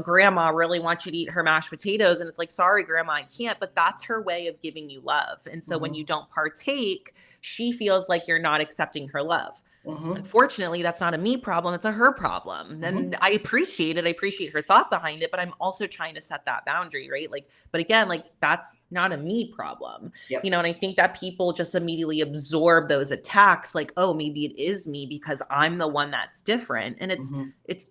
grandma really wants you to eat her mashed potatoes. And it's like, sorry, grandma, I can't, but that's her way of giving you love. And so when you don't partake, she feels like you're not accepting her love. Unfortunately, that's not a me problem. It's a her problem. And I appreciate it. I appreciate her thought behind it, but I'm also trying to set that boundary, right? Like, but again, like, that's not a me problem, and I think that people just immediately absorb those attacks. Like, oh, maybe it is me because I'm the one that's different. And it's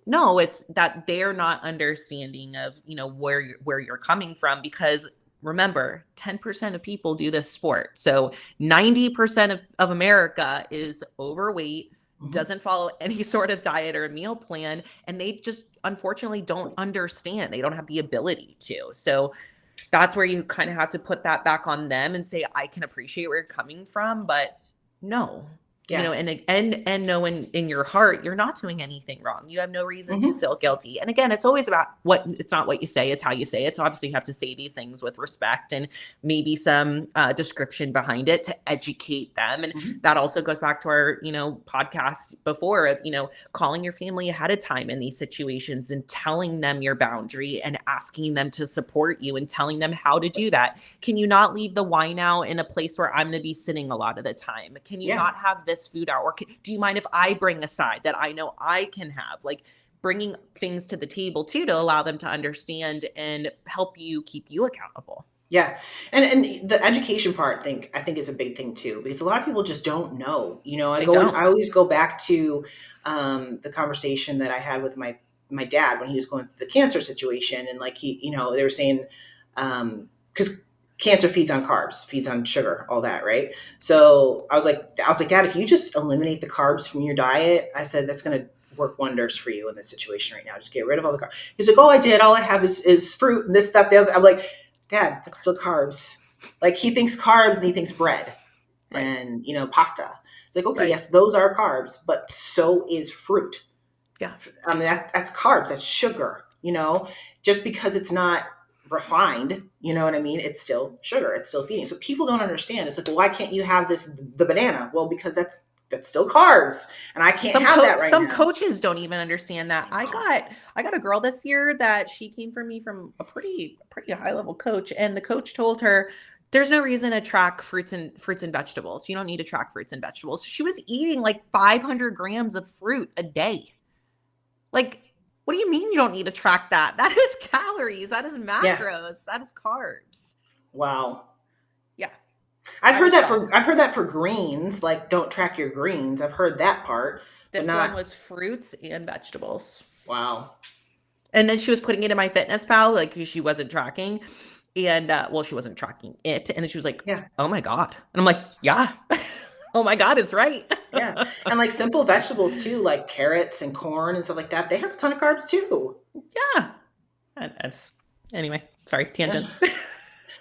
that they're not understanding of, where you're coming from, because remember, 10% of people do this sport. So 90% of America is overweight, doesn't follow any sort of diet or a meal plan. And they just unfortunately don't understand. They don't have the ability to. So that's where you kind of have to put that back on them and say, I can appreciate where you're coming from, but no. you know, and know in your heart, you're not doing anything wrong. You have no reason to feel guilty. And again, it's always about it's not what you say, it's how you say it. So obviously you have to say these things with respect and maybe some description behind it to educate them. And that also goes back to our, you know, podcast before of, you know, calling your family ahead of time in these situations and telling them your boundary and asking them to support you and telling them how to do that. Can you not leave the wine out in a place where I'm going to be sitting a lot of the time? Can you not have this food out? Or do you mind if I bring a side that I know I can have? Like bringing things to the table too, to allow them to understand and help you keep you accountable. Yeah. And the education part I think is a big thing too, because a lot of people just don't know, you know, I always go back to the conversation that I had with my dad when he was going through the cancer situation. And like you know, they were saying, cause cancer feeds on carbs, feeds on sugar, all that. Right. So I was like, Dad, if you just eliminate the carbs from your diet, I said, that's going to work wonders for you in this situation right now. Just get rid of all the carbs. He's like, oh, I did. All I have is fruit and this, that, the other. I'm like, Dad, it's still carbs. Like he thinks carbs and he thinks bread and, you know, pasta. It's like, okay, yes, those are carbs, but so is fruit. Yeah. I mean, that's carbs, that's sugar, you know, just because it's not refined, you know what I mean? It's still sugar, it's still feeding. So people don't understand. It's like, well, why can't you have the banana? Well, because that's still carbs and I can't have that right now. Some coaches don't even understand that. I got a girl this year that she came from me from a pretty high level coach, and the coach told her there's no reason to track fruits and vegetables. You don't need to track fruits and vegetables. She was eating like 500 grams of fruit a day. Like, what do you mean you don't need to track that? That is calories. That is macros. That is carbs. Wow. Yeah. I've heard that for greens, like don't track your greens. I've heard that part. This one was fruits and vegetables. Wow. And then she was putting it in MyFitnessPal, like she wasn't tracking. And she wasn't tracking it. And then she was like, oh my God. And I'm like, yeah. Oh my God, it's right. Yeah. And like simple vegetables too, like carrots and corn and stuff like that. They have a ton of carbs too. Yeah. Anyway, sorry, tangent.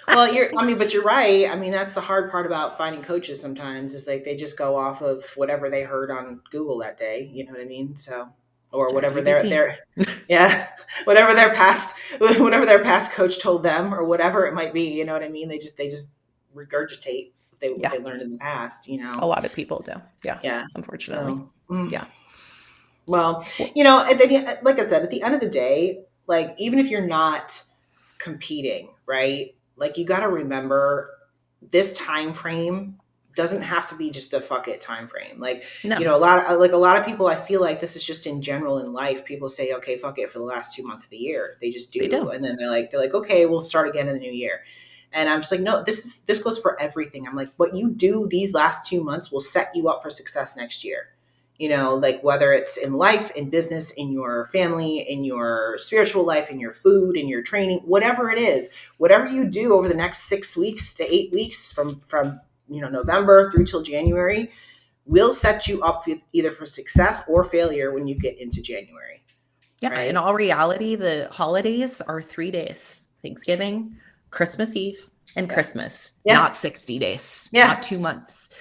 Well, but you're right. I mean, that's the hard part about finding coaches sometimes is like they just go off of whatever they heard on Google that day. You know what I mean? So, or whatever whatever their past coach told them or whatever it might be. You know what I mean? They just regurgitate what they learned in the past, you know. A lot of people do. Yeah. Yeah. Unfortunately. Yeah. Well, you know, like I said, at the end of the day, like even if you're not competing, right? Like you got to remember this time frame doesn't have to be just a fuck it time frame. Like, you know, a lot of people, I feel like this is just in general in life. People say, okay, fuck it for the last 2 months of the year. They just do. They do. And then they're like, okay, we'll start again in the new year. And I'm just like, no, this goes for everything. I'm like, what you do these last 2 months will set you up for success next year. You know, like whether it's in life, in business, in your family, in your spiritual life, in your food, in your training, whatever it is, whatever you do over the next 6 weeks to 8 weeks from you know, November through till January will set you up either for success or failure when you get into January. Yeah. Right? In all reality, the holidays are 3 days: Thanksgiving, Christmas Eve, and Christmas, not 60 days, not 2 months.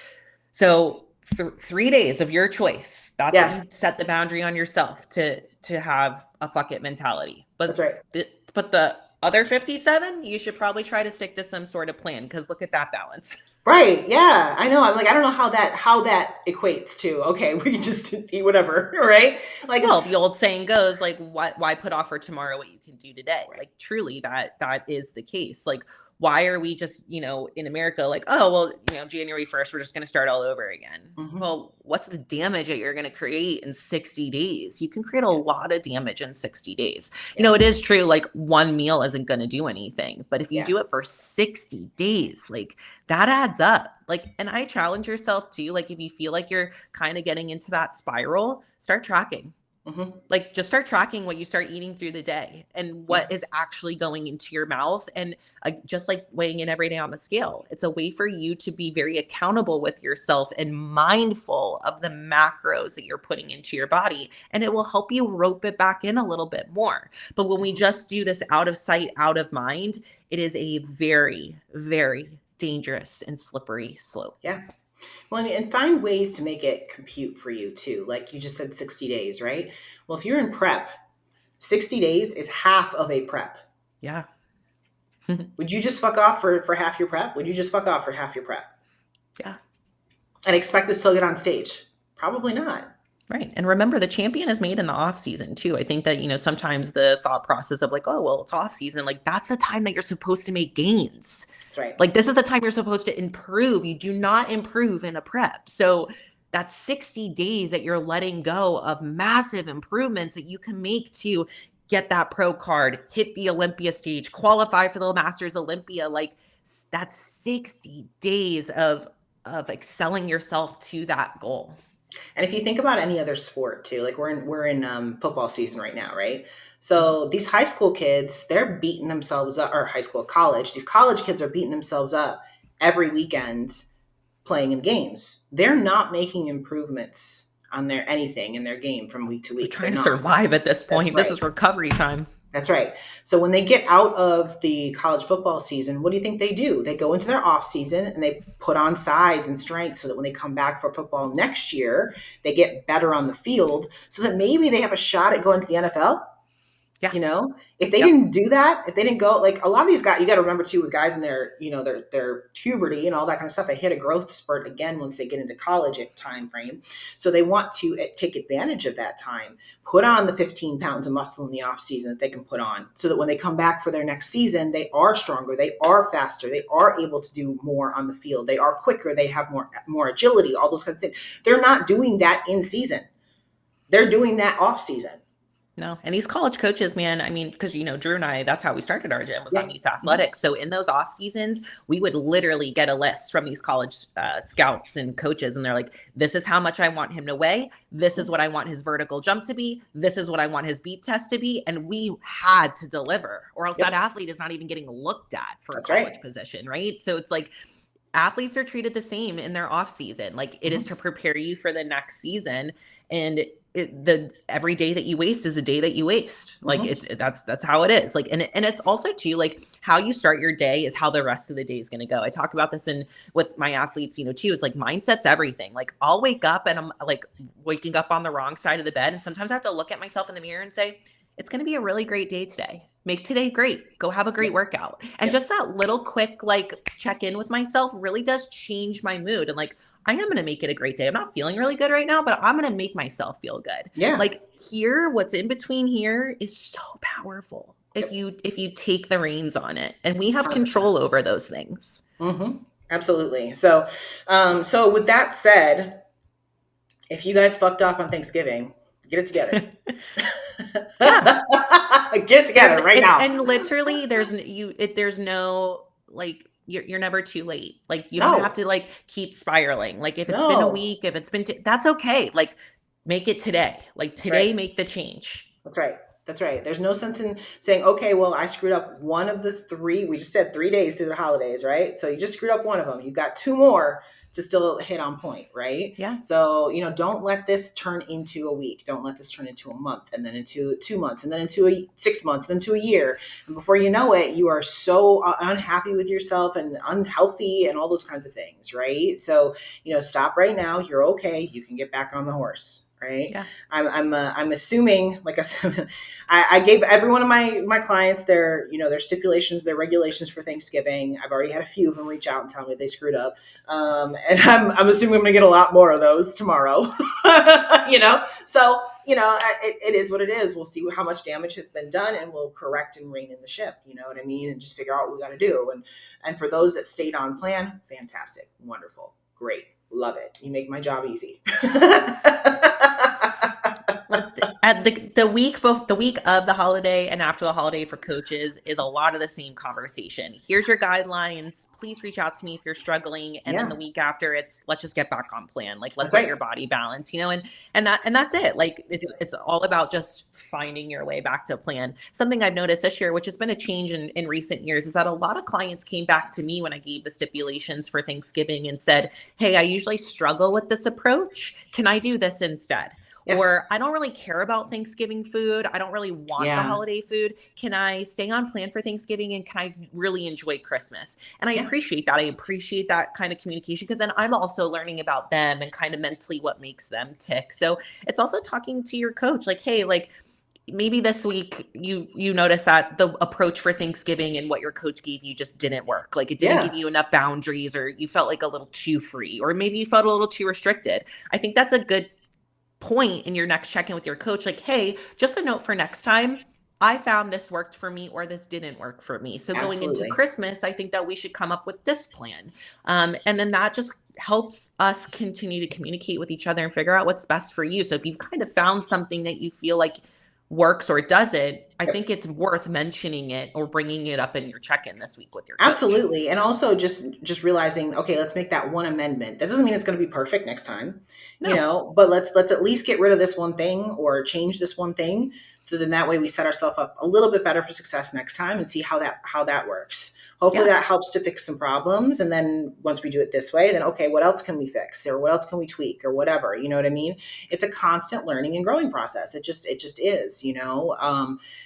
So 3 days of your choice. That's what you set the boundary on yourself to have a fuck it mentality. But that's right. But the other 57, you should probably try to stick to some sort of plan, because look at that balance. Right. Yeah, I know. I'm like, I don't know how that equates to, okay, we can just eat whatever. Right. Like, well, the old saying goes, like, why put off for tomorrow what you can do today? Right. Like, truly that is the case. Like, why are we just, you know, in America, like, oh, well, you know, January 1st, we're just going to start all over again. Mm-hmm. Well, what's the damage that you're going to create in 60 days? You can create a lot of damage in 60 days. You know, it is true, like one meal isn't going to do anything, but if you do it for 60 days, like that adds up. Like, and I challenge yourself too. Like, if you feel like you're kind of getting into that spiral, start tracking. Mm-hmm. Like, just start tracking what you start eating through the day and what is actually going into your mouth. And just like weighing in every day on the scale, it's a way for you to be very accountable with yourself and mindful of the macros that you're putting into your body. And it will help you rope it back in a little bit more. But when we just do this out of sight, out of mind, it is a very, very dangerous and slippery slope. Yeah. Well, and find ways to make it compute for you too. Like you just said, 60 days, right? Well, if you're in prep, 60 days is half of a prep. Yeah. Would you just fuck off for half your prep? Would you just fuck off for half your prep? Yeah. And expect to still get on stage? Probably not. Right. And remember, the champion is made in the off season too. I think that, sometimes the thought process of like, oh, well, it's off season, like that's the time that you're supposed to make gains. That's right. Like this is the time you're supposed to improve. You do not improve in a prep. So that's 60 days that you're letting go of massive improvements that you can make to get that pro card, hit the Olympia stage, qualify for the Masters Olympia. Like that's 60 days of excelling yourself to that goal. And if you think about any other sport too, like we're in football season right now, right? So these high school kids, they're beating themselves up, or high school, college. These college kids are beating themselves up every weekend playing in games. They're not making improvements on their anything in their game from week to week. They're trying to survive at this point. This is recovery time. That's right. So when they get out of the college football season, what do you think they do? They go into their off season and they put on size and strength so that when they come back for football next year, they get better on the field so that maybe they have a shot at going to the NFL. Yeah. If they didn't do that, if they didn't go, like a lot of these guys, you got to remember too, with guys in their, their puberty and all that kind of stuff, they hit a growth spurt again once they get into college time frame. So they want to take advantage of that time, put on the 15 pounds of muscle in the off season that they can put on so that when they come back for their next season, they are stronger, they are faster, they are able to do more on the field, they are quicker, they have more agility, all those kinds of things. They're not doing that in season. They're doing that off season. No. And these college coaches, man, I mean, because, Drew and I, that's how we started our gym, was on youth athletics. So in those off seasons, we would literally get a list from these college scouts and coaches. And they're like, this is how much I want him to weigh. This is what I want his vertical jump to be. This is what I want his beat test to be. And we had to deliver, or else that athlete is not even getting looked at for a college position, right? So it's like, athletes are treated the same in their off season. Like it is to prepare you for the next season. And every day that you waste is a day that you waste. Like that's how it is. Like, and it's also too, like how you start your day is how the rest of the day is going to go. I talk about this with my athletes, too, is like mindset's everything. Like I'll wake up and I'm like waking up on the wrong side of the bed. And sometimes I have to look at myself in the mirror and say, it's going to be a really great day today. Make today great. Go have a great workout. And just that little quick, like check in with myself really does change my mood. And like, I am going to make it a great day. I'm not feeling really good right now, but I'm going to make myself feel good. Yeah. Like here, what's in between here is so powerful. If you take the reins on it, and we have 100%. Control over those things. Mm-hmm. Absolutely. So with that said, if you guys fucked off on Thanksgiving, get it together. Get it together right now. And literally there's no like, you're never too late. Like you don't have to like keep spiraling. Like if it's been a week, if it's been, that's okay. Like make it today. Like today, make the change. That's right. That's right. There's no sense in saying, okay, well, I screwed up one of the three. We just said 3 days through the holidays, right? So you just screwed up one of them. You got 2 more to still hit on point, right? Yeah. So, don't let this turn into a week. Don't let this turn into a month, and then into 2 months, and then into 6 months, and then to a year. And before you know it, you are so unhappy with yourself and unhealthy and all those kinds of things, right? So, stop right now. You're okay. You can get back on the horse. Right. Yeah. I'm assuming, like I said, I gave every one of my clients their stipulations, their regulations for Thanksgiving. I've already had a few of them reach out and tell me they screwed up. And I'm assuming I'm going to get a lot more of those tomorrow, so, it is what it is. We'll see how much damage has been done and we'll correct and rein in the ship. You know what I mean? And just figure out what we got to do. And for those that stayed on plan, fantastic, wonderful, great. Love it. You make my job easy. At the week of the holiday and after the holiday for coaches is a lot of the same conversation. Here's your guidelines. Please reach out to me if you're struggling. And then the week after, it's let's just get back on plan. Like let's get your body balance, and that's it. Like it's all about just finding your way back to plan. Something I've noticed this year, which has been a change in recent years, is that a lot of clients came back to me when I gave the stipulations for Thanksgiving and said, hey, I usually struggle with this approach. Can I do this instead? Or I don't really care about Thanksgiving food. I don't really want the holiday food. Can I stay on plan for Thanksgiving and can I really enjoy Christmas? And I appreciate that. I appreciate that kind of communication because then I'm also learning about them and kind of mentally what makes them tick. So it's also talking to your coach like, hey, like maybe this week you notice that the approach for Thanksgiving and what your coach gave you just didn't work. Like it didn't give you enough boundaries or you felt like a little too free or maybe you felt a little too restricted. I think that's a good point in your next check-in with your coach, like, hey, just a note for next time, I found this worked for me or this didn't work for me. So going into Christmas, I think that we should come up with this plan. And then that just helps us continue to communicate with each other and figure out what's best for you. So if you've kind of found something that you feel like works or doesn't, I think it's worth mentioning it or bringing it up in your check-in this week with your coach. Absolutely. And also just realizing, okay, let's make that one amendment. That doesn't mean it's going to be perfect next time, you know, but let's at least get rid of this one thing or change this one thing. So then that way we set ourselves up a little bit better for success next time and see how that works. Hopefully that helps to fix some problems. And then once we do it this way, then, okay, what else can we fix or what else can we tweak or whatever, you know what I mean? It's a constant learning and growing process. It just is, you know?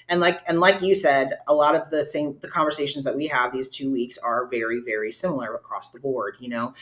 And like you said, a lot of the conversations that we have these 2 weeks are very, very similar across the board, you know,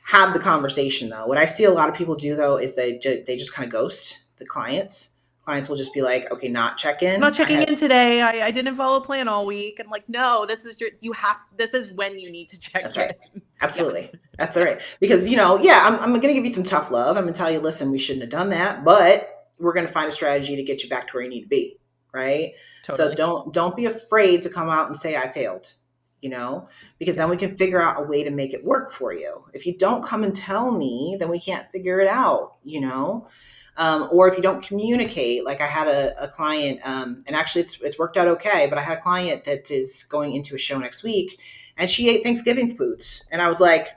have the conversation though. What I see a lot of people do though, is they just kind of ghost the clients. Clients will just be like, okay, not check in. I'm not checking in today. I didn't follow a plan all week. And like, no, this is when you need to check That's in. right. Absolutely. That's all right. Because, you know, I'm going to give you some tough love. I'm going to tell you, listen, we shouldn't have done that, but we're going to find a strategy to get you back to where you need to be. Right. Totally. So don't be afraid to come out and say, I failed, you know, because then we can figure out a way to make it work for you. If you don't come and tell me, then we can't figure it out, you know. Or if you don't communicate, like I had a client, and actually it's worked out okay, but I had a client that is going into a show next week and she ate Thanksgiving foods. And I was like,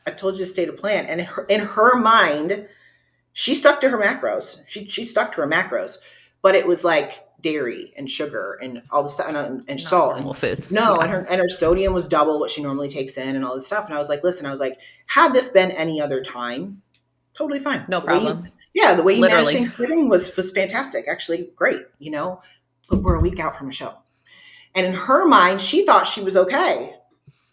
I told you to stay to plan. And in her mind, she stuck to her macros. She stuck to her macros, but it was like dairy and sugar and all this stuff and salt and foods. No, and her sodium was double what she normally takes in and all this stuff. And I was like, listen, had this been any other time, totally fine. No problem. The way you managed Thanksgiving was fantastic. Actually, great, you know, but we're a week out from a show. And in her mind, she thought she was okay.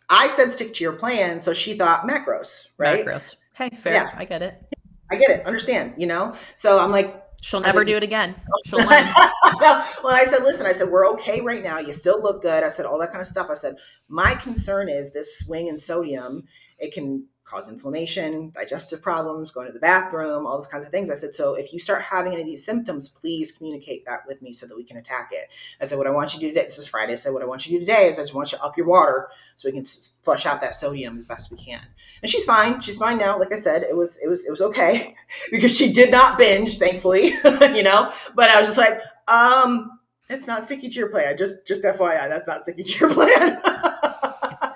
I said, stick to your plan. So she thought macros, right? Macros. Hey, fair. Yeah. I get it. Understand, you know? So I'm like, she'll never do it again. She'll learn. Well, I said, listen, we're okay right now. You still look good. I said, all that kind of stuff. I said, my concern is this swing in sodium. It can cause inflammation, digestive problems, going to the bathroom, all those kinds of things. I said, so if you start having any of these symptoms, please communicate that with me so that we can attack it. I said, what I want you to do today, this is Friday. I said, what I want you to do today is I just want you to up your water so we can flush out that sodium as best we can. And she's fine. She's fine now. Like I said, it was okay because she did not binge, thankfully, you know, but I was just like, it's not sticking to your plan. Just FYI, that's not sticking to your plan.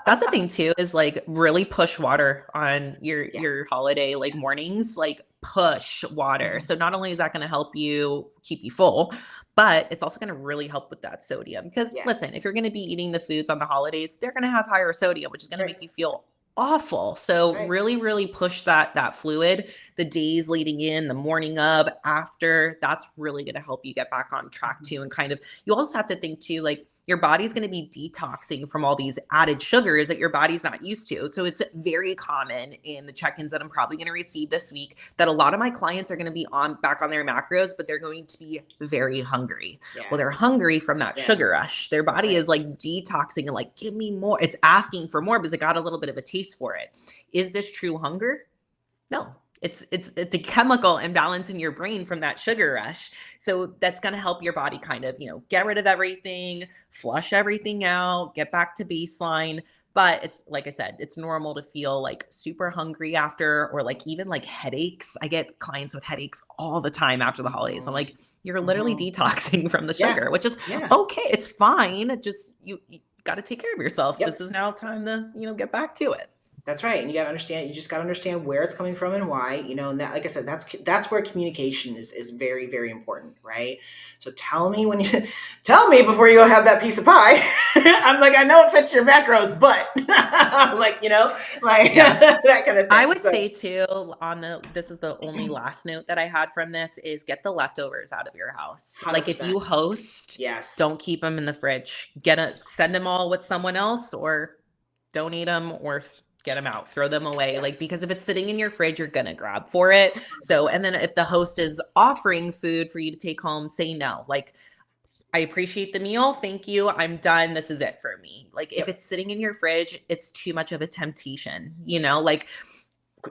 That's the thing too, is like really push water on your holiday like mornings, like push water. So not only is that going to help you keep you full, but it's also going to really help with that sodium. Because listen, if you're going to be eating the foods on the holidays, they're going to have higher sodium, which is going to make you feel awful. So really, really push that fluid the days leading in, the morning of, after. That's really going to help you get back on track too. And kind of, you also have to think too, like, your body's going to be detoxing from all these added sugars that your body's not used to. So it's very common in the check-ins that I'm probably going to receive this week that a lot of my clients are going to be back on their macros, but they're going to be very hungry. Yeah. Well, they're hungry from that sugar rush. Their body is like detoxing and like, give me more. It's asking for more because it got a little bit of a taste for it. Is this true hunger? No. It's the chemical imbalance in your brain from that sugar rush. So that's going to help your body kind of, you know, get rid of everything, flush everything out, get back to baseline. But it's, like I said, it's normal to feel like super hungry after, or like even like headaches. I get clients with headaches all the time after the holidays. I'm like, you're literally detoxing from the sugar, which is okay. It's fine. Just, you got to take care of yourself. This is now time to, you know, get back to it. That's right. And you just got to understand where it's coming from and why, and that, like I said, that's where communication is very, very important. Right. So tell me tell me before you go have that piece of pie. I'm like, I know it fits your macros, but I'm like, that kind of thing. I would say too, this is the only last note that I had from this is get the leftovers out of your house. 100%. Like if you host, yes, don't keep them in the fridge. Send them all with someone else or donate them or get them out, throw them away. Yes. Like, because if it's sitting in your fridge, you're going to grab for it. 100%. So, and then if the host is offering food for you to take home, say no. Like, I appreciate the meal. Thank you. I'm done. This is it for me. Like if it's sitting in your fridge, it's too much of a temptation, like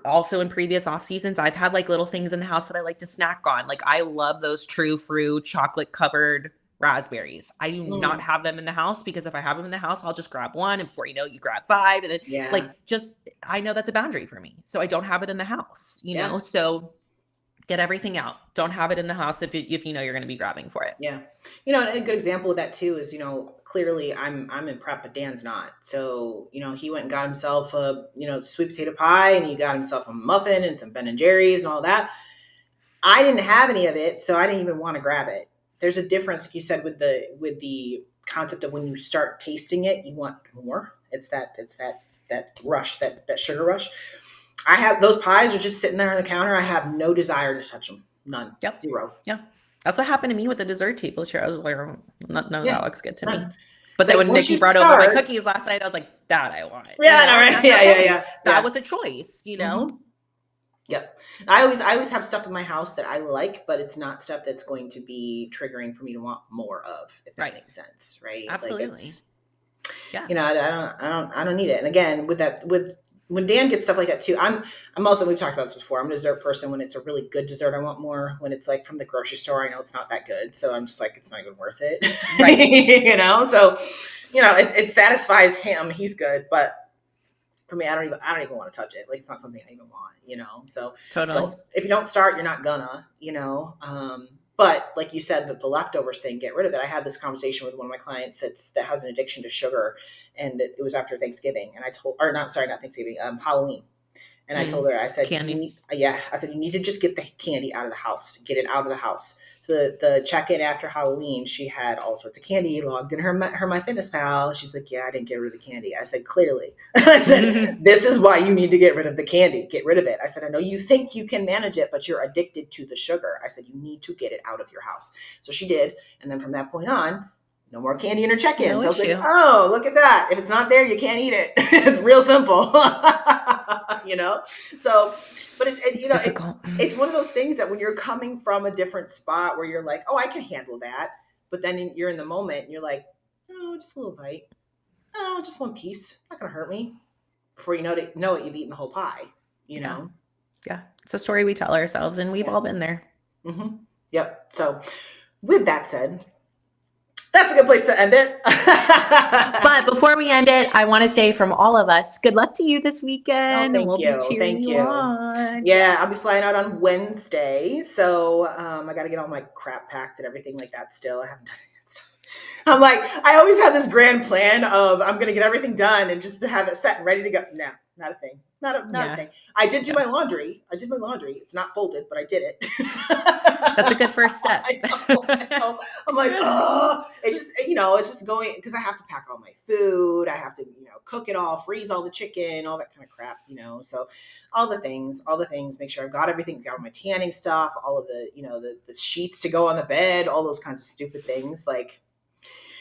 also in previous off seasons, I've had like little things in the house that I like to snack on. Like I love those True Fruit chocolate covered raspberries. I do not have them in the house because if I have them in the house, I'll just grab one. And before you know, you grab 5 and then I know that's a boundary for me. So I don't have it in the house, know? So get everything out. Don't have it in the house if you know you're going to be grabbing for it. Yeah. A good example of that too is, clearly I'm in prep, but Dan's not. So, he went and got himself a, sweet potato pie and he got himself a muffin and some Ben and Jerry's and all that. I didn't have any of it, so I didn't even want to grab it. There's a difference, like you said, with the concept of when you start tasting it, you want more. It's that rush, that sugar rush. I have those pies are just sitting there on the counter. I have no desire to touch them. None. Yep. 0. Yeah. That's what happened to me with the dessert table this year. I was like, none of that looks good to me. It's But then like, when Nikki brought over my cookies last night, I was like, that I want. Yeah, right. Yeah. That was a choice, Mm-hmm. Yep. I always have stuff in my house that I like, but it's not stuff that's going to be triggering for me to want more of, if that makes sense. Right. Absolutely. Like I don't need it. And again, when Dan gets stuff like that too, I'm also, we've talked about this before. I'm a dessert person. When it's a really good dessert, I want more. When it's like from the grocery store, I know it's not that good. So I'm just like, it's not even worth it. Right. So, it satisfies him. He's good. But for me, I don't even want to touch it. Like it's not something I even want, so totally. If you don't start, you're not gonna, but like you said, the leftovers thing, get rid of it. I had this conversation with one of my clients that has an addiction to sugar, and it was after Thanksgiving, and not Thanksgiving, Halloween. And I told her, I said, candy. I said, you need to just get the candy out of the house, get it out of the house. So the check-in after Halloween, she had all sorts of candy logged in her MyFitnessPal. She's like, yeah, I didn't get rid of the candy. I said, clearly. I said, this is why you need to get rid of the candy. Get rid of it. I said, I know you think you can manage it, but you're addicted to the sugar. I said, you need to get it out of your house. So she did. And then from that point on, no more candy in her check-in. No so I was issue. like, oh, look at that. If it's not there, you can't eat it. It's real simple. So, but it's difficult. It's one of those things that when you're coming from a different spot where you're like, oh, I can handle that. But then you're in the moment and you're like, oh, just a little bite. Oh, just one piece. Not going to hurt me. Before you know it, you've eaten the whole pie, know? Yeah. It's a story we tell ourselves and we've all been there. Mm-hmm. Yep. So with that said, that's a good place to end it. But before we end it, I want to say from all of us, good luck to you this weekend. Thank you. Be cheering you on. Yeah, Yes. I'll be flying out on Wednesday. So I got to get all my crap packed and everything like that still. I haven't done any of that stuff. I'm like, I always have this grand plan of I'm going to get everything done and just to have it set and ready to go. No, not a thing. Not a thing. I did do my laundry. It's not folded, but I did it. That's a good first step. I know. I'm like, oh, it's just going because I have to pack all my food. I have to, cook it all, freeze all the chicken, all that kind of crap, So all the things, make sure I've got everything, got all my tanning stuff, all of the, the sheets to go on the bed, all those kinds of stupid things. Like,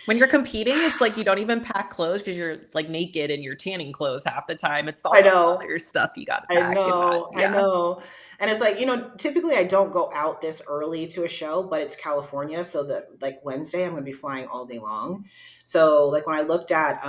when you're competing, it's like you don't even pack clothes because you're like naked in your tanning clothes half the time. It's all other stuff you got to pack. I know. And it's like, typically I don't go out this early to a show, but it's California. So Wednesday, I'm going to be flying all day long. So like when I looked at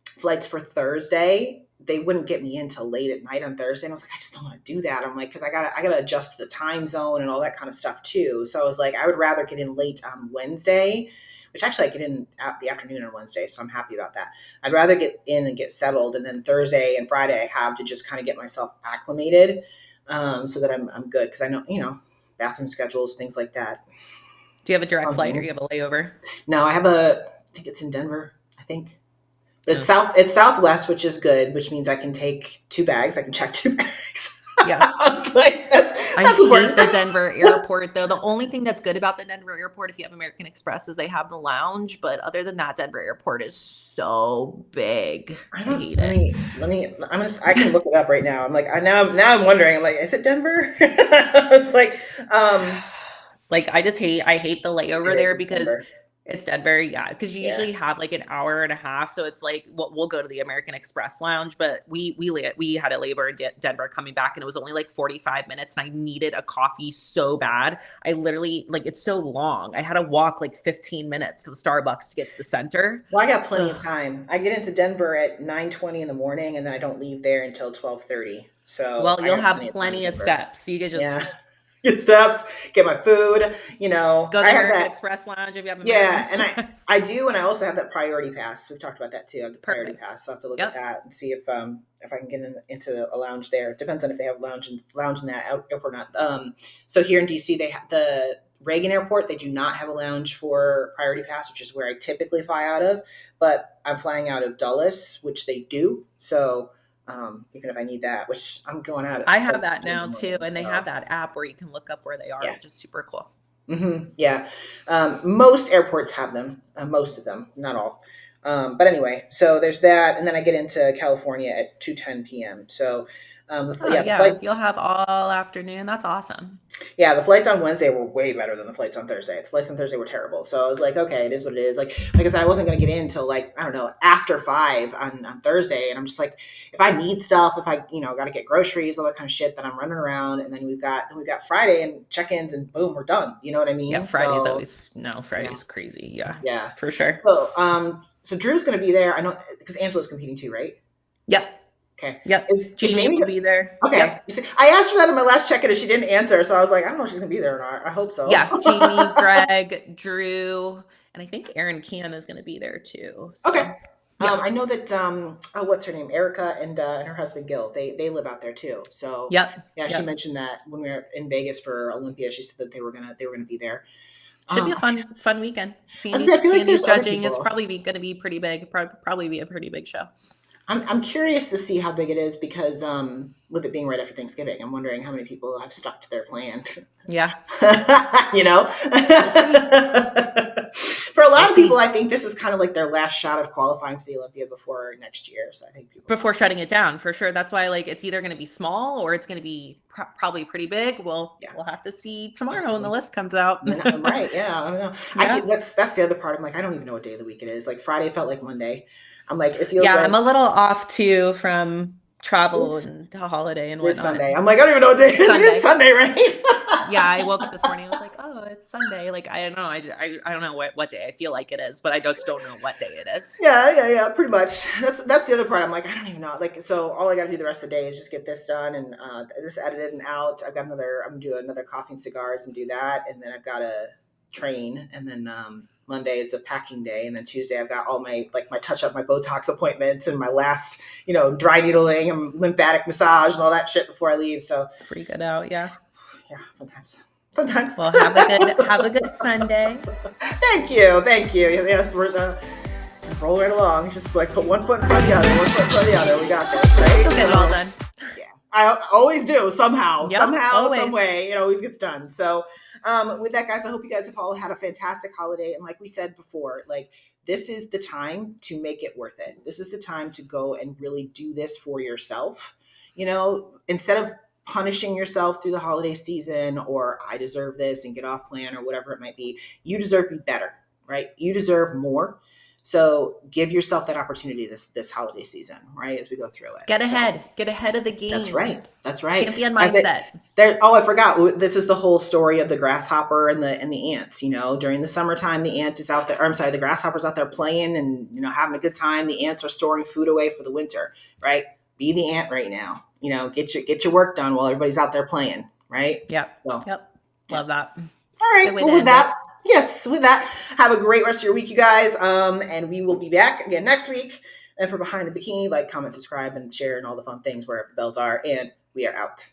flights for Thursday, they wouldn't get me in till late at night on Thursday. And I was like, I just don't want to do that. I'm like, cause I gotta adjust the time zone and all that kind of stuff too. So I was like, I would rather get in late on Wednesday, which actually I get in at the afternoon on Wednesday. So I'm happy about that. I'd rather get in and get settled. And then Thursday and Friday, I have to just kind of get myself acclimated so that I'm good. Cause I know, bathroom schedules, things like that. Do you have a direct flight or do you have a layover? No, I think it's in Denver, I think. But it's Southwest, which is good, which means I can take 2 bags. I can check 2 bags. Yeah. I was like, that's I hate important. the Denver airport though. The only thing that's good about the Denver airport, if you have American Express, is they have the lounge. But other than that, Denver airport is so big. I hate it. I can look it up right now. I'm like, now I'm wondering. I'm like, is it Denver? I was like, I hate the layover there because Denver. it's Denver. Yeah. Because you Yeah. usually have like an hour and a half. So it's like, we'll go to the American Express lounge, but we had a layover in Denver coming back and it was only like 45 minutes and I needed a coffee so bad. I literally, like, it's so long. I had to walk like 15 minutes to the Starbucks to get to the center. Well, I got plenty of time. I get into Denver at 9:20 in the morning and then I don't leave there until 12:30. So well, you'll have plenty of steps. You could just get steps, get my food, go to the I have American that Express lounge if you have and Express. I do, and I also have that priority pass. We've talked about that too. I have the priority Perfect. pass. So I have to look at that and see if I can get into a lounge there. It depends on if they have lounge in that airport or not. So here in DC, they have the Reagan Airport. They do not have a lounge for priority pass, which is where I typically fly out of. But I'm flying out of Dulles, which they do. So even if I need that, which I'm going out. I have that now too, and they have that app where you can look up where they are, which is super cool. Mm-hmm. Yeah. Most airports have them, most of them, not all. But anyway, so there's that. And then I get into California at 2:10 p.m. So the flights, you'll have all afternoon. That's awesome. Yeah, the flights on Wednesday were way better than the flights on Thursday. The flights on Thursday were terrible. So I was like, okay, it is what it is. Like I said, I wasn't going to get in until after 5 on Thursday. And I'm just like, if I need stuff, if I, got to get groceries, all that kind of shit, then I'm running around. And then we've got Friday and check-ins and boom, we're done. You know what I mean? Yeah, Friday's crazy. Yeah. Yeah. For sure. So Drew's going to be there. I know because Angela's competing too, right? Yep. Okay. Yep. Is Jamie will be there? Okay. Yep. I asked her that in my last check-in and she didn't answer. So I was like, I don't know if she's going to be there or not. I hope so. Yeah. Jamie, Greg, Drew, and I think Erin Cam is going to be there too. So. Okay. Yeah. I know that, what's her name? Erica and her husband, Gil, they live out there too. So yep. She mentioned that when we were in Vegas for Olympia, she said that they were going to be there. Should be a fun weekend. Sandy's judging is probably going to be pretty big. Probably be a pretty big show. I'm curious to see how big it is because with it being right after Thanksgiving, I'm wondering how many people have stuck to their plan. Yeah. For a lot of people, I think this is kind of like their last shot of qualifying for the Olympia before next year. So I think before shutting it down, for sure. That's why it's either going to be small or it's going to be probably pretty big. We'll have to see tomorrow when the list comes out. Right. Yeah. I don't know. Yeah. That's the other part. I'm like, I don't even know what day of the week it is. Like Friday felt like Monday. I'm like, it feels like I'm a little off too from travel and holiday and whatnot. Sunday. I'm like, I don't even know what day it is. It's Sunday, right? Yeah, I woke up this morning. I was like, oh, it's Sunday. Like, I don't know. I don't know what day I feel like it is, but I just don't know what day it is. Yeah. Pretty much. That's the other part. I'm like, I don't even know. Like, so all I got to do the rest of the day is just get this done and this edited and out. I'm going to do another coffee and cigars and do that. And then I've got to train. And then Monday is a packing day. And then Tuesday I've got all my touch up, my Botox appointments and my last, dry needling and lymphatic massage and all that shit before I leave. So freak it out. Yeah. Yeah. Sometimes. Well, have a good Sunday. Thank you. Yes, we're roll right along. Just like put one foot in front of the other, one foot in front of the other. We got this, right? We'll get it all done. Yeah. I always do somehow, always. some way, it always gets done. So with that, guys, I hope you guys have all had a fantastic holiday. And like we said before, this is the time to make it worth it. This is the time to go and really do this for yourself. Instead of punishing yourself through the holiday season or I deserve this and get off plan or whatever it might be, you deserve to be better, right? You deserve more. So give yourself that opportunity this holiday season, right? As we go through it. Get ahead of the game. That's right. Champion mindset. I forgot. This is the whole story of the grasshopper and the ants, during the summertime, the ant is out there, the grasshopper's out there playing and, having a good time. The ants are storing food away for the winter, right? Be the ant right now, get your work done while everybody's out there playing, right? Yep. Love that. All right. Well, with that, have a great rest of your week, you guys. And we will be back again next week. And for Behind the Bikini, comment, subscribe, and share, and all the fun things wherever the bells are. And we are out.